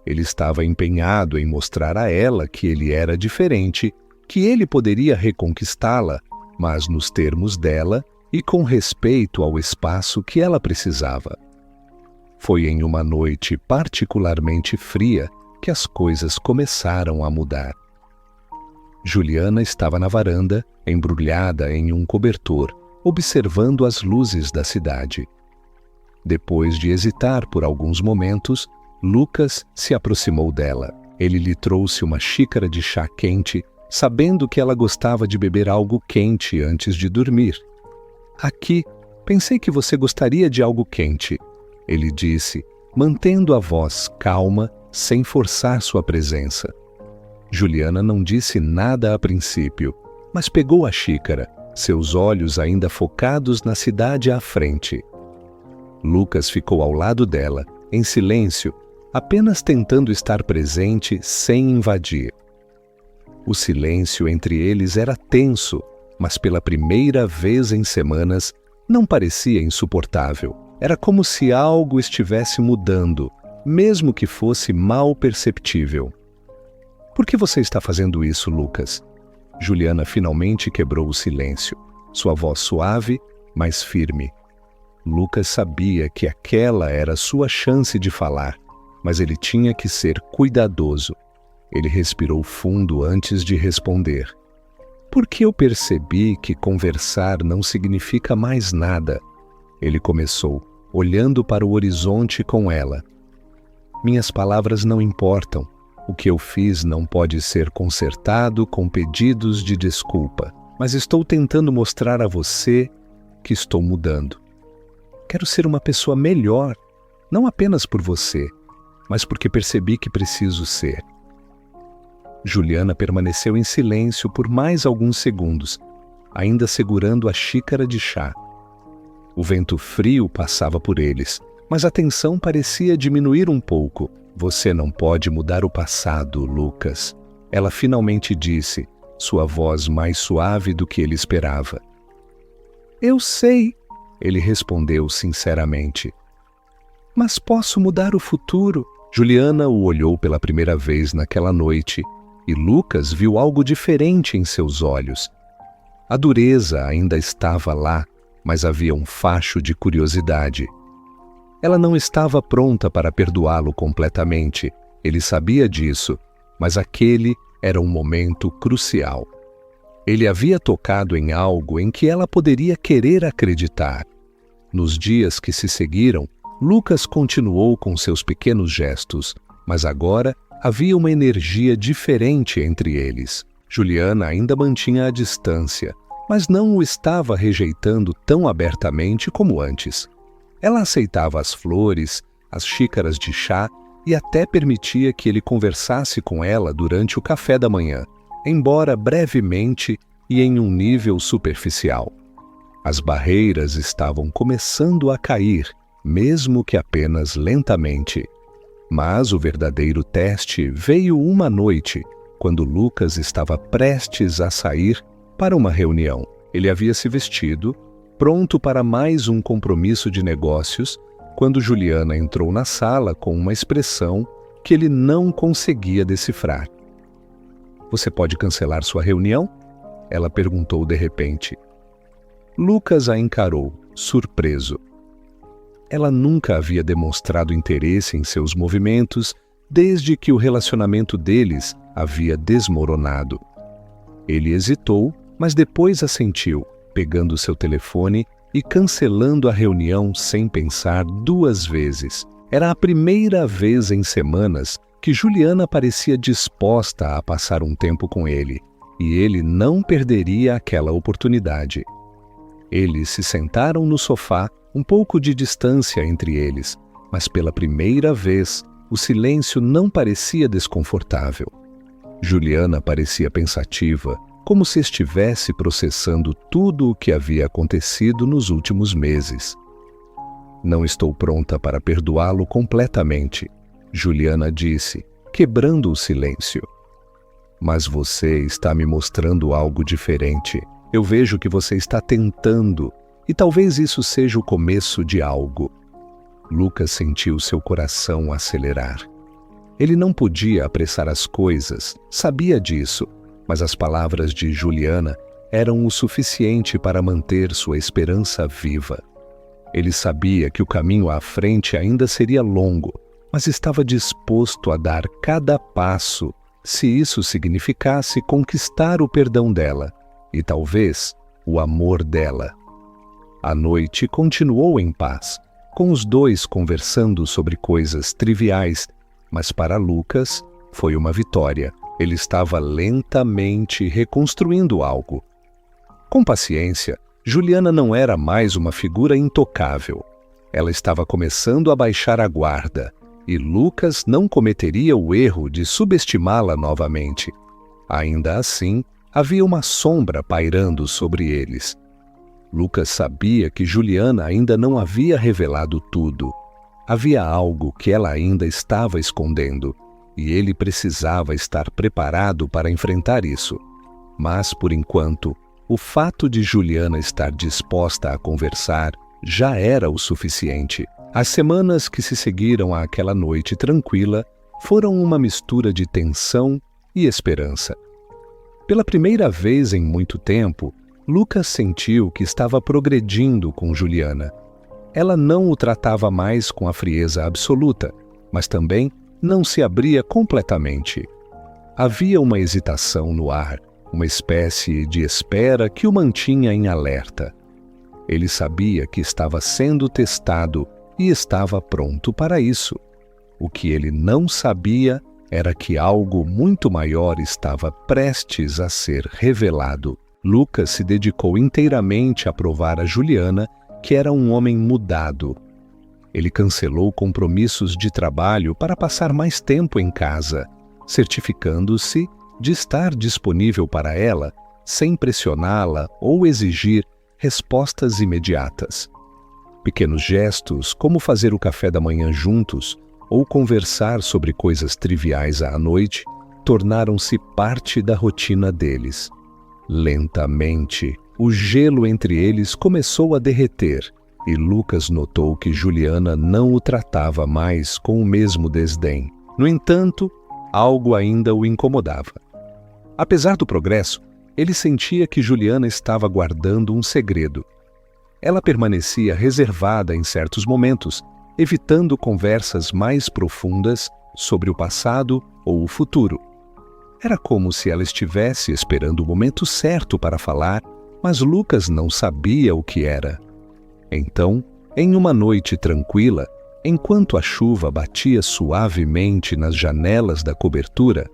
Ele estava empenhado em mostrar a ela que ele era diferente, que ele poderia reconquistá-la, mas nos termos dela e com respeito ao espaço que ela precisava. Foi em uma noite particularmente fria que as coisas começaram a mudar. Juliana estava na varanda, embrulhada em um cobertor, observando as luzes da cidade. Depois de hesitar por alguns momentos, Lucas se aproximou dela. Ele lhe trouxe uma xícara de chá quente, sabendo que ela gostava de beber algo quente antes de dormir. "Aqui, pensei que você gostaria de algo quente", ele disse, mantendo a voz calma, sem forçar sua presença. Juliana não disse nada a princípio, mas pegou a xícara, seus olhos ainda focados na cidade à frente. Lucas ficou ao lado dela, em silêncio, apenas tentando estar presente sem invadir. O silêncio entre eles era tenso, mas pela primeira vez em semanas não parecia insuportável. Era como se algo estivesse mudando, mesmo que fosse mal perceptível. "Por que você está fazendo isso, Lucas?" Juliana finalmente quebrou o silêncio, sua voz suave, mas firme. Lucas sabia que aquela era sua chance de falar, mas ele tinha que ser cuidadoso. Ele respirou fundo antes de responder. "Porque eu percebi que conversar não significa mais nada." Ele começou, olhando para o horizonte com ela. "Minhas palavras não importam. O que eu fiz não pode ser consertado com pedidos de desculpa, mas estou tentando mostrar a você que estou mudando. Quero ser uma pessoa melhor, não apenas por você, mas porque percebi que preciso ser." Juliana permaneceu em silêncio por mais alguns segundos, ainda segurando a xícara de chá. O vento frio passava por eles, mas a tensão parecia diminuir um pouco. "Você não pode mudar o passado, Lucas." Ela finalmente disse, sua voz mais suave do que ele esperava. "Eu sei", ele respondeu sinceramente. "Mas posso mudar o futuro." Juliana o olhou pela primeira vez naquela noite, e Lucas viu algo diferente em seus olhos. A dureza ainda estava lá, mas havia um facho de curiosidade. Ela não estava pronta para perdoá-lo completamente. Ele sabia disso, mas aquele era um momento crucial. Ele havia tocado em algo em que ela poderia querer acreditar. Nos dias que se seguiram, Lucas continuou com seus pequenos gestos, mas agora havia uma energia diferente entre eles. Juliana ainda mantinha a distância, mas não o estava rejeitando tão abertamente como antes. Ela aceitava as flores, as xícaras de chá e até permitia que ele conversasse com ela durante o café da manhã, embora brevemente e em um nível superficial. As barreiras estavam começando a cair, mesmo que apenas lentamente. Mas o verdadeiro teste veio uma noite, quando Lucas estava prestes a sair para uma reunião. Ele havia se vestido, pronto para mais um compromisso de negócios, quando Juliana entrou na sala com uma expressão que ele não conseguia decifrar. "Você pode cancelar sua reunião?" ela perguntou de repente. Lucas a encarou, surpreso. Ela nunca havia demonstrado interesse em seus movimentos desde que o relacionamento deles havia desmoronado. Ele hesitou, mas depois assentiu, pegando seu telefone e cancelando a reunião sem pensar 2 vezes. Era a primeira vez em semanas que Juliana parecia disposta a passar um tempo com ele, e ele não perderia aquela oportunidade. Eles se sentaram no sofá, um pouco de distância entre eles, mas pela primeira vez o silêncio não parecia desconfortável. Juliana parecia pensativa, como se estivesse processando tudo o que havia acontecido nos últimos meses. "Não estou pronta para perdoá-lo completamente", Juliana disse, quebrando o silêncio. "Mas você está me mostrando algo diferente. Eu vejo que você está tentando, e talvez isso seja o começo de algo." Lucas sentiu seu coração acelerar. Ele não podia apressar as coisas, sabia disso, mas as palavras de Juliana eram o suficiente para manter sua esperança viva. Ele sabia que o caminho à frente ainda seria longo, mas estava disposto a dar cada passo se isso significasse conquistar o perdão dela e talvez o amor dela. A noite continuou em paz, com os dois conversando sobre coisas triviais, mas para Lucas foi uma vitória. Ele estava lentamente reconstruindo algo. Com paciência, Juliana não era mais uma figura intocável. Ela estava começando a baixar a guarda, e Lucas não cometeria o erro de subestimá-la novamente. Ainda assim, havia uma sombra pairando sobre eles. Lucas sabia que Juliana ainda não havia revelado tudo. Havia algo que ela ainda estava escondendo, e ele precisava estar preparado para enfrentar isso. Mas, por enquanto, o fato de Juliana estar disposta a conversar já era o suficiente. As semanas que se seguiram àquela noite tranquila foram uma mistura de tensão e esperança. Pela primeira vez em muito tempo, Lucas sentiu que estava progredindo com Juliana. Ela não o tratava mais com a frieza absoluta, mas também não se abria completamente. Havia uma hesitação no ar, uma espécie de espera que o mantinha em alerta. Ele sabia que estava sendo testado e estava pronto para isso. O que ele não sabia era que algo muito maior estava prestes a ser revelado. Lucas se dedicou inteiramente a provar a Juliana que era um homem mudado. Ele cancelou compromissos de trabalho para passar mais tempo em casa, certificando-se de estar disponível para ela sem pressioná-la ou exigir respostas imediatas. Pequenos gestos, como fazer o café da manhã juntos ou conversar sobre coisas triviais à noite, tornaram-se parte da rotina deles. Lentamente, o gelo entre eles começou a derreter, e Lucas notou que Juliana não o tratava mais com o mesmo desdém. No entanto, algo ainda o incomodava. Apesar do progresso, ele sentia que Juliana estava guardando um segredo. Ela permanecia reservada em certos momentos, evitando conversas mais profundas sobre o passado ou o futuro. Era como se ela estivesse esperando o momento certo para falar, mas Lucas não sabia o que era. Então, em uma noite tranquila, enquanto a chuva batia suavemente nas janelas da cobertura,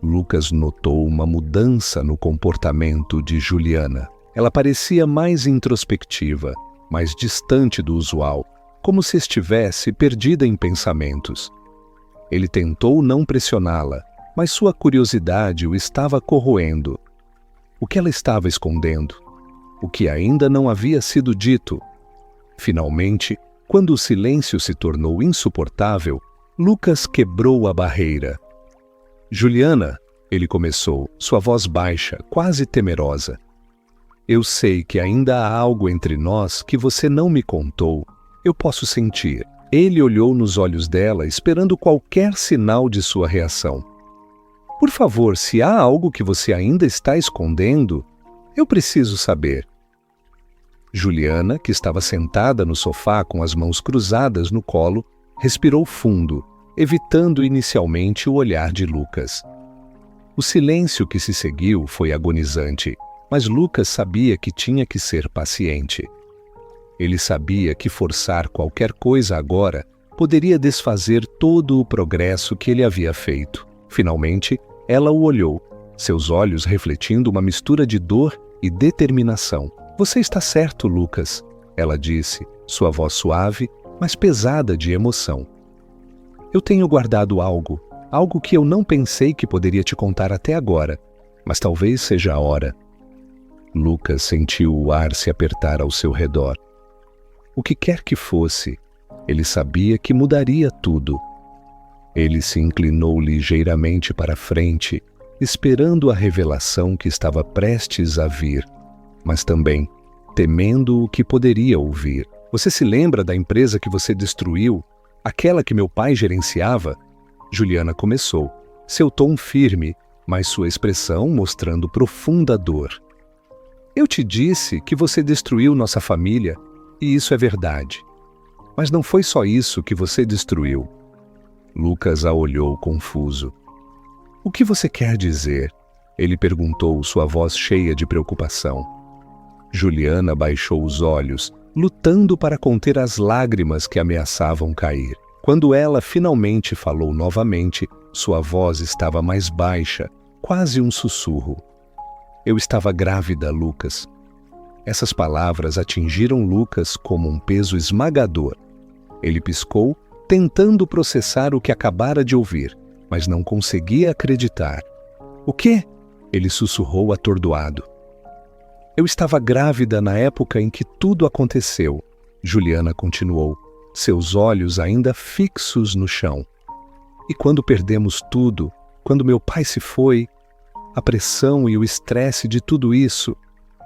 Lucas notou uma mudança no comportamento de Juliana. Ela parecia mais introspectiva, mais distante do usual, como se estivesse perdida em pensamentos. Ele tentou não pressioná-la, mas sua curiosidade o estava corroendo. O que ela estava escondendo? O que ainda não havia sido dito? Finalmente, quando o silêncio se tornou insuportável, Lucas quebrou a barreira. "Juliana", ele começou, sua voz baixa, quase temerosa. "Eu sei que ainda há algo entre nós que você não me contou. Eu posso sentir, Ele olhou nos olhos dela, esperando qualquer sinal de sua reação. Por favor, se há algo que você ainda está escondendo, eu preciso saber. Juliana, que estava sentada no sofá com as mãos cruzadas no colo, respirou fundo, evitando inicialmente o olhar de Lucas. O silêncio que se seguiu foi agonizante, mas Lucas sabia que tinha que ser paciente. Ele sabia que forçar qualquer coisa agora poderia desfazer todo o progresso que ele havia feito. Finalmente, ela o olhou, seus olhos refletindo uma mistura de dor e determinação. Você está certo, Lucas, ela disse, sua voz suave, mas pesada de emoção. Eu tenho guardado algo que eu não pensei que poderia te contar até agora, mas talvez seja a hora. Lucas sentiu o ar se apertar ao seu redor. O que quer que fosse, ele sabia que mudaria tudo. Ele se inclinou ligeiramente para frente, esperando a revelação que estava prestes a vir, mas também temendo o que poderia ouvir. Você se lembra da empresa que você destruiu? Aquela que meu pai gerenciava? Juliana começou, seu tom firme, mas sua expressão mostrando profunda dor. Eu te disse que você destruiu nossa família, e isso é verdade. Mas não foi só isso que você destruiu. Lucas a olhou confuso. O que você quer dizer? Ele perguntou, sua voz cheia de preocupação. Juliana baixou os olhos, lutando para conter as lágrimas que ameaçavam cair. Quando ela finalmente falou novamente, sua voz estava mais baixa, quase um sussurro. Eu estava grávida, Lucas. Essas palavras atingiram Lucas como um peso esmagador. Ele piscou, tentando processar o que acabara de ouvir, mas não conseguia acreditar. O quê? Ele sussurrou atordoado. Eu estava grávida na época em que tudo aconteceu, Juliana continuou, seus olhos ainda fixos no chão. E quando perdemos tudo, quando meu pai se foi, a pressão e o estresse de tudo isso,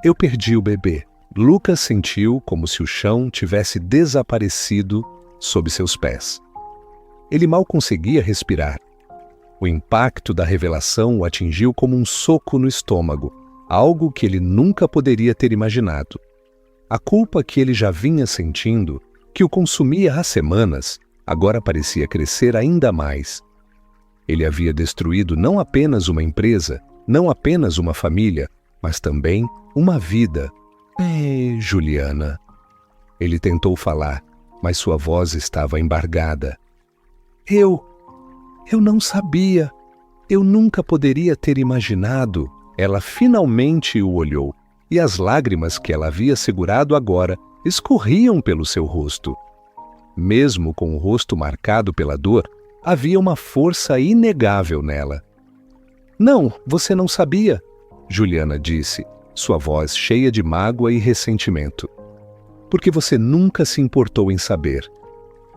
eu perdi o bebê. Lucas sentiu como se o chão tivesse desaparecido sob seus pés. Ele mal conseguia respirar. O impacto da revelação o atingiu como um soco no estômago, algo que ele nunca poderia ter imaginado. A culpa que ele já vinha sentindo, que o consumia há semanas, agora parecia crescer ainda mais. Ele havia destruído não apenas uma empresa, não apenas uma família, mas também uma vida. Juliana. Ele tentou falar, mas sua voz estava embargada. Eu não sabia. Eu nunca poderia ter imaginado. Ela finalmente o olhou, e as lágrimas que ela havia segurado agora escorriam pelo seu rosto. Mesmo com o rosto marcado pela dor, havia uma força inegável nela. Não, você não sabia, Juliana disse, sua voz cheia de mágoa e ressentimento. Porque você nunca se importou em saber.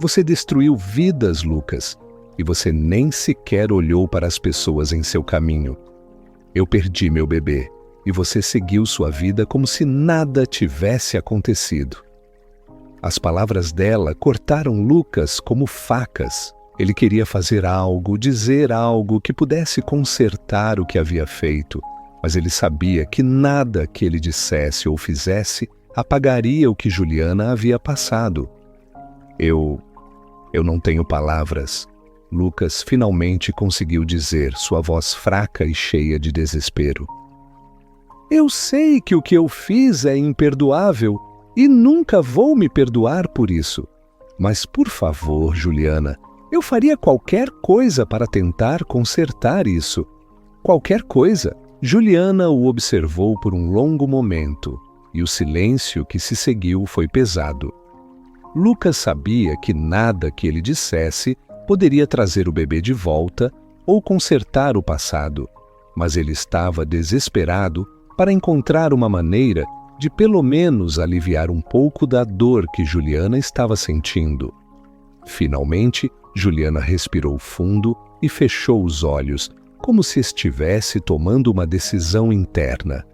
Você destruiu vidas, Lucas, e você nem sequer olhou para as pessoas em seu caminho. Eu perdi meu bebê, e você seguiu sua vida como se nada tivesse acontecido. As palavras dela cortaram Lucas como facas. Ele queria fazer algo, dizer algo que pudesse consertar o que havia feito, mas ele sabia que nada que ele dissesse ou fizesse apagaria o que Juliana havia passado. Eu não tenho palavras. Lucas finalmente conseguiu dizer, sua voz fraca e cheia de desespero. Eu sei que o que eu fiz é imperdoável e nunca vou me perdoar por isso. Mas, por favor, Juliana, eu faria qualquer coisa para tentar consertar isso. Qualquer coisa. Juliana o observou por um longo momento, e o silêncio que se seguiu foi pesado. Lucas sabia que nada que ele dissesse poderia trazer o bebê de volta ou consertar o passado, mas ele estava desesperado para encontrar uma maneira de pelo menos aliviar um pouco da dor que Juliana estava sentindo. Finalmente, Juliana respirou fundo e fechou os olhos, como se estivesse tomando uma decisão interna.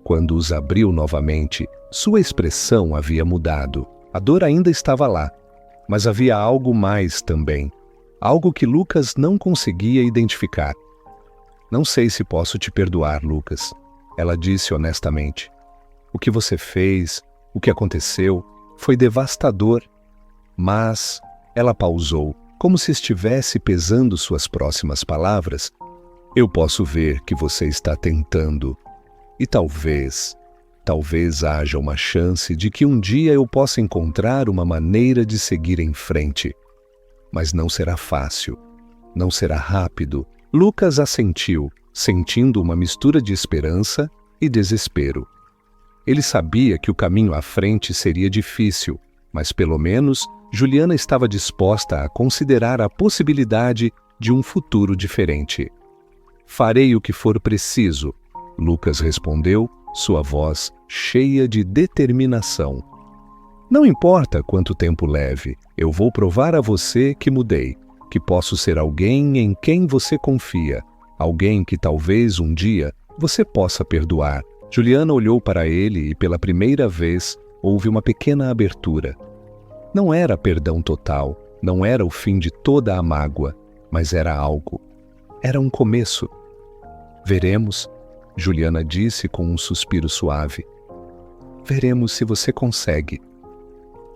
Quando os abriu novamente, sua expressão havia mudado. A dor ainda estava lá, Mas havia algo mais também, algo que Lucas não conseguia identificar. Não sei se posso te perdoar, Lucas, ela disse honestamente. O que você fez, o que aconteceu, foi devastador. Mas ela pausou, como se estivesse pesando suas próximas palavras. Eu posso ver que você está tentando. E talvez haja uma chance de que um dia eu possa encontrar uma maneira de seguir em frente. Mas não será fácil, não será rápido. Lucas assentiu, sentindo uma mistura de esperança e desespero. Ele sabia que o caminho à frente seria difícil, mas pelo menos Juliana estava disposta a considerar a possibilidade de um futuro diferente. Farei o que for preciso, Lucas respondeu, sua voz cheia de determinação. Não importa quanto tempo leve, eu vou provar a você que mudei, que posso ser alguém em quem você confia, alguém que talvez um dia você possa perdoar. Juliana olhou para ele e pela primeira vez houve uma pequena abertura. Não era perdão total, não era o fim de toda a mágoa, mas era algo. Era um começo. Veremos, Juliana disse com um suspiro suave. Veremos se você consegue.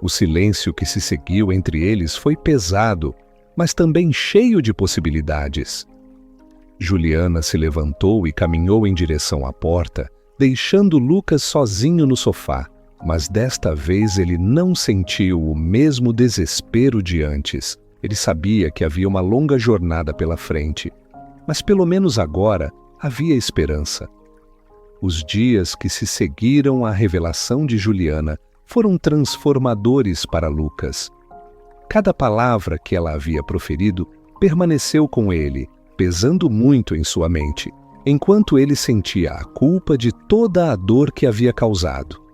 O silêncio que se seguiu entre eles foi pesado, mas também cheio de possibilidades. Juliana se levantou e caminhou em direção à porta, deixando Lucas sozinho no sofá. Mas desta vez ele não sentiu o mesmo desespero de antes. Ele sabia que havia uma longa jornada pela frente, mas pelo menos agora havia esperança. Os dias que se seguiram à revelação de Juliana foram transformadores para Lucas. Cada palavra que ela havia proferido permaneceu com ele, pesando muito em sua mente, enquanto ele sentia a culpa de toda a dor que havia causado.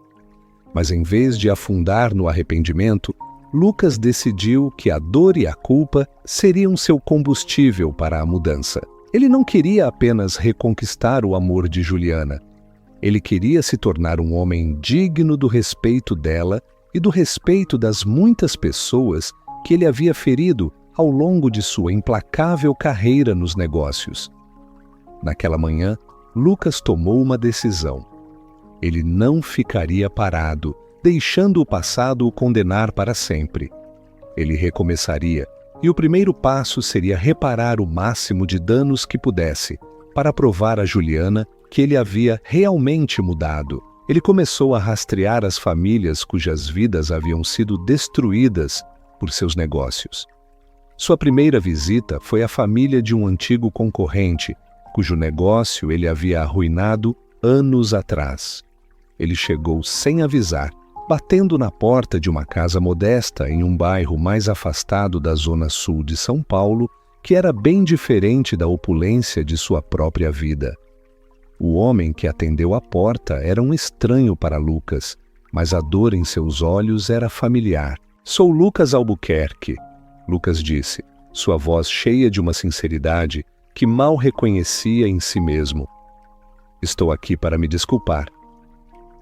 Mas em vez de afundar no arrependimento, Lucas decidiu que a dor e a culpa seriam seu combustível para a mudança. Ele não queria apenas reconquistar o amor de Juliana. Ele queria se tornar um homem digno do respeito dela e do respeito das muitas pessoas que ele havia ferido ao longo de sua implacável carreira nos negócios. Naquela manhã, Lucas tomou uma decisão. Ele não ficaria parado, deixando o passado o condenar para sempre. Ele recomeçaria, e o primeiro passo seria reparar o máximo de danos que pudesse, para provar a Juliana que ele havia realmente mudado. Ele começou a rastrear as famílias cujas vidas haviam sido destruídas por seus negócios. Sua primeira visita foi à família de um antigo concorrente, cujo negócio ele havia arruinado anos atrás. Ele chegou sem avisar, batendo na porta de uma casa modesta em um bairro mais afastado da zona sul de São Paulo, que era bem diferente da opulência de sua própria vida. O homem que atendeu à porta era um estranho para Lucas, mas a dor em seus olhos era familiar. "Sou Lucas Albuquerque", Lucas disse, sua voz cheia de uma sinceridade que mal reconhecia em si mesmo. "Estou aqui para me desculpar."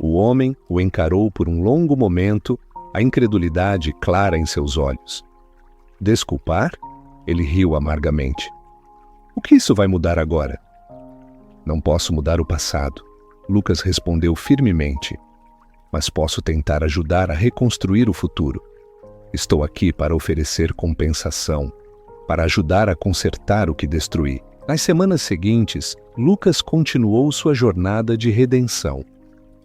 O homem o encarou por um longo momento, a incredulidade clara em seus olhos. "Desculpar?" Ele riu amargamente. "O que isso vai mudar agora?" "Não posso mudar o passado", Lucas respondeu firmemente. "Mas posso tentar ajudar a reconstruir o futuro. Estou aqui para oferecer compensação, para ajudar a consertar o que destruí." Nas semanas seguintes, Lucas continuou sua jornada de redenção.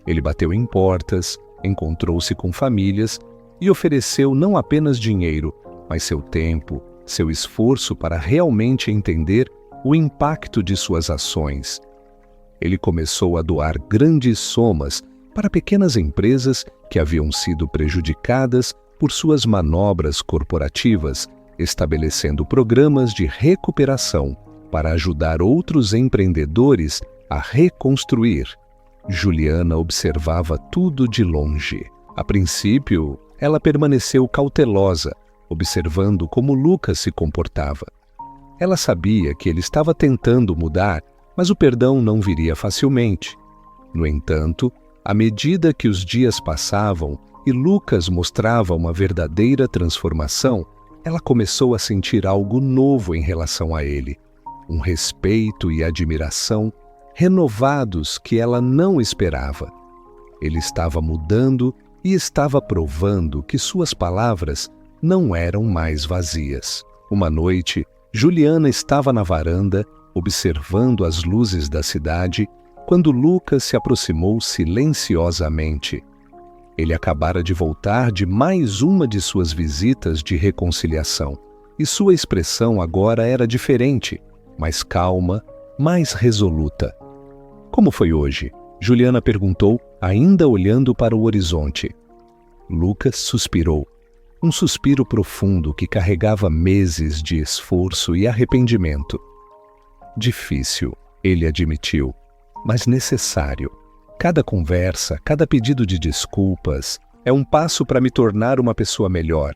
Ele bateu em portas, encontrou-se com famílias e ofereceu não apenas dinheiro, mas seu tempo, seu esforço para realmente entender o impacto de suas ações. Ele começou a doar grandes somas para pequenas empresas que haviam sido prejudicadas por suas manobras corporativas, estabelecendo programas de recuperação para ajudar outros empreendedores a reconstruir. Juliana observava tudo de longe. A princípio, ela permaneceu cautelosa, observando como Lucas se comportava. Ela sabia que ele estava tentando mudar, mas o perdão não viria facilmente. No entanto, à medida que os dias passavam, e Lucas mostrava uma verdadeira transformação, ela começou a sentir algo novo em relação a ele, um respeito e admiração renovados que ela não esperava. Ele estava mudando e estava provando que suas palavras não eram mais vazias. Uma noite, Juliana estava na varanda, observando as luzes da cidade, quando Lucas se aproximou silenciosamente. Ele acabara de voltar de mais uma de suas visitas de reconciliação, e sua expressão agora era diferente, mais calma, mais resoluta. Como foi hoje? Juliana perguntou, ainda olhando para o horizonte. Lucas suspirou. Um suspiro profundo que carregava meses de esforço e arrependimento. Difícil, ele admitiu, mas necessário. Cada conversa, cada pedido de desculpas é um passo para me tornar uma pessoa melhor.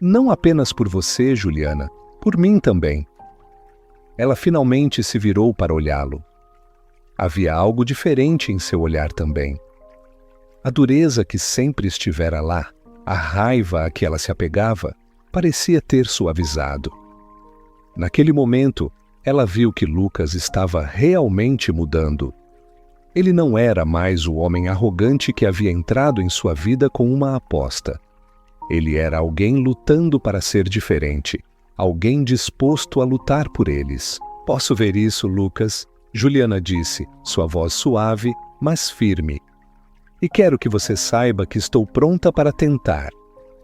Não apenas por você, Juliana, por mim também. Ela finalmente se virou para olhá-lo. Havia algo diferente em seu olhar também. A dureza que sempre estivera lá, a raiva a que ela se apegava, parecia ter suavizado. Naquele momento, ela viu que Lucas estava realmente mudando. Ele não era mais o homem arrogante que havia entrado em sua vida com uma aposta. Ele era alguém lutando para ser diferente, alguém disposto a lutar por eles. Posso ver isso, Lucas, Juliana disse, sua voz suave, mas firme. E quero que você saiba que estou pronta para tentar.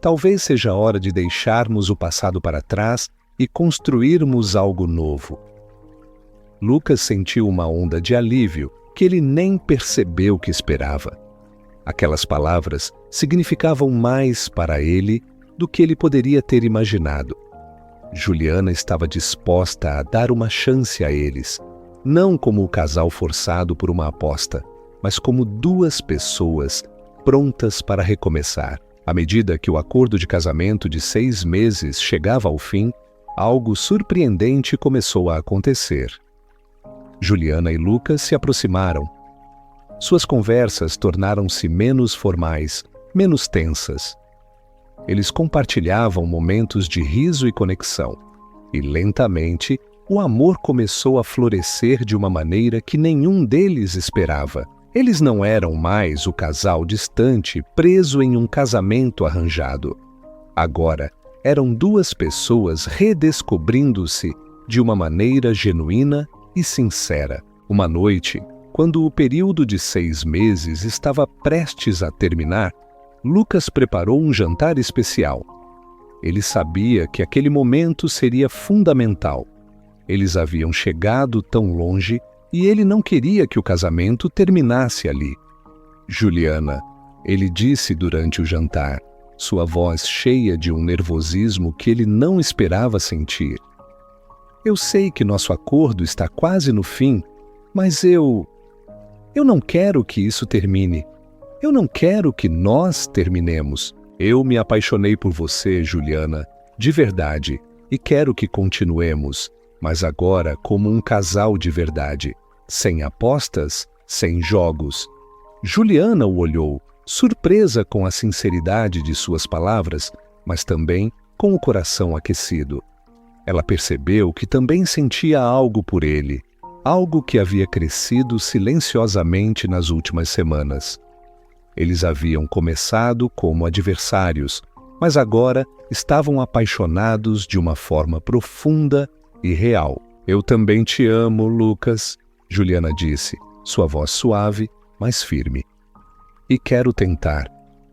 Talvez seja a hora de deixarmos o passado para trás e construirmos algo novo. Lucas sentiu uma onda de alívio que ele nem percebeu que esperava. Aquelas palavras significavam mais para ele do que ele poderia ter imaginado. Juliana estava disposta a dar uma chance a eles, não como o casal forçado por uma aposta, mas como duas pessoas prontas para recomeçar. À medida que o acordo de casamento de 6 meses chegava ao fim, algo surpreendente começou a acontecer. Juliana e Lucas se aproximaram. Suas conversas tornaram-se menos formais, menos tensas. Eles compartilhavam momentos de riso e conexão. E lentamente, o amor começou a florescer de uma maneira que nenhum deles esperava. Eles não eram mais o casal distante, preso em um casamento arranjado. Agora, eram duas pessoas redescobrindo-se de uma maneira genuína e sincera. Uma noite, quando o período de 6 meses estava prestes a terminar, Lucas preparou um jantar especial. Ele sabia que aquele momento seria fundamental. Eles haviam chegado tão longe e ele não queria que o casamento terminasse ali. Juliana, ele disse durante o jantar, sua voz cheia de um nervosismo que ele não esperava sentir. Eu sei que nosso acordo está quase no fim, mas eu não quero que isso termine. Eu não quero que nós terminemos. Eu me apaixonei por você, Juliana, de verdade, e quero que continuemos, mas agora como um casal de verdade, sem apostas, sem jogos. Juliana o olhou, surpresa com a sinceridade de suas palavras, mas também com o coração aquecido. Ela percebeu que também sentia algo por ele, algo que havia crescido silenciosamente nas últimas semanas. Eles haviam começado como adversários, mas agora estavam apaixonados de uma forma profunda e real. Eu também te amo, Lucas, Juliana disse, sua voz suave, mas firme. E quero tentar.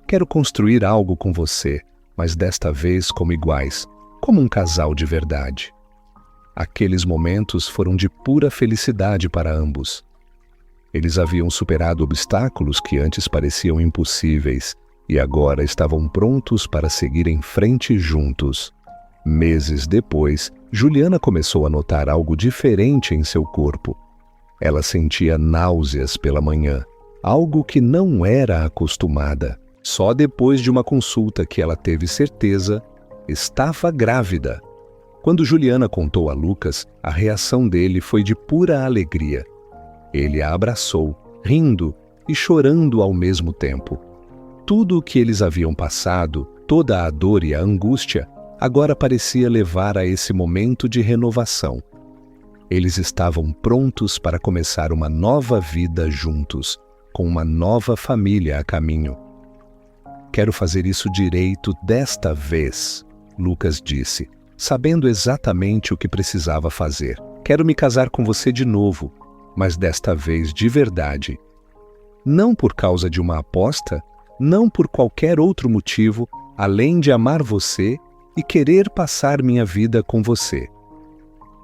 Quero construir algo com você, mas desta vez como iguais, como um casal de verdade. Aqueles momentos foram de pura felicidade para ambos. Eles haviam superado obstáculos que antes pareciam impossíveis e agora estavam prontos para seguir em frente juntos. Meses depois, Juliana começou a notar algo diferente em seu corpo. Ela sentia náuseas pela manhã, algo que não era acostumada. Só depois de uma consulta que ela teve certeza, estava grávida. Quando Juliana contou a Lucas, a reação dele foi de pura alegria. Ele a abraçou, rindo e chorando ao mesmo tempo. Tudo o que eles haviam passado, toda a dor e a angústia, agora parecia levar a esse momento de renovação. Eles estavam prontos para começar uma nova vida juntos, com uma nova família a caminho. Quero fazer isso direito desta vez, Lucas disse, sabendo exatamente o que precisava fazer. Quero me casar com você de novo, mas desta vez de verdade. Não por causa de uma aposta, não por qualquer outro motivo, além de amar você e querer passar minha vida com você.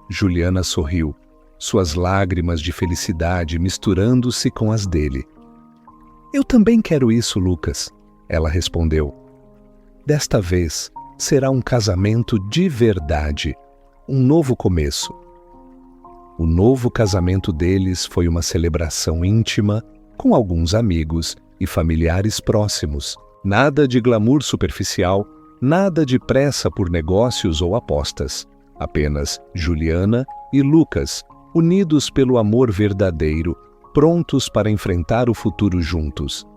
Juliana sorriu, suas lágrimas de felicidade misturando-se com as dele. Eu também quero isso, Lucas, ela respondeu. Desta vez será um casamento de verdade, um novo começo. O novo casamento deles foi uma celebração íntima com alguns amigos e familiares próximos. Nada de glamour superficial, nada de pressa por negócios ou apostas. Apenas Juliana e Lucas, unidos pelo amor verdadeiro, prontos para enfrentar o futuro juntos.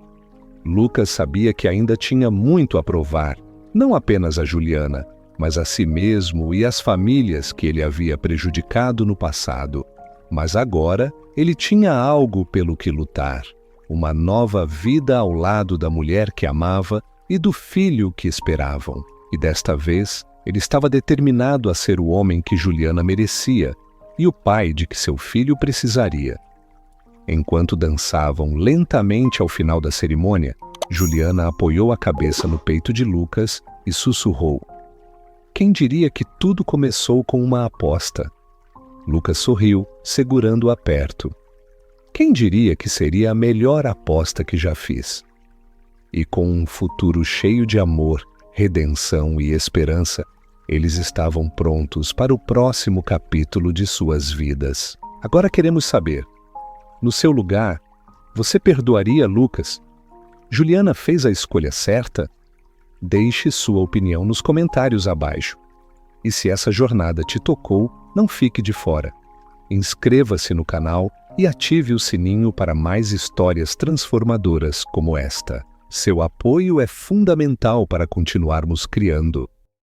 Lucas sabia que ainda tinha muito a provar, não apenas a Juliana, mas a si mesmo e as famílias que ele havia prejudicado no passado. Mas agora ele tinha algo pelo que lutar, uma nova vida ao lado da mulher que amava e do filho que esperavam. E desta vez, ele estava determinado a ser o homem que Juliana merecia e o pai de que seu filho precisaria. Enquanto dançavam lentamente ao final da cerimônia, Juliana apoiou a cabeça no peito de Lucas e sussurrou: Quem diria que tudo começou com uma aposta? Lucas sorriu, segurando-a perto. Quem diria que seria a melhor aposta que já fiz? E com um futuro cheio de amor, redenção e esperança, eles estavam prontos para o próximo capítulo de suas vidas. Agora queremos saber, no seu lugar, você perdoaria Lucas? Juliana fez a escolha certa? Deixe sua opinião nos comentários abaixo. E se essa jornada te tocou, não fique de fora. Inscreva-se no canal e ative o sininho para mais histórias transformadoras como esta. Seu apoio é fundamental para continuarmos criando.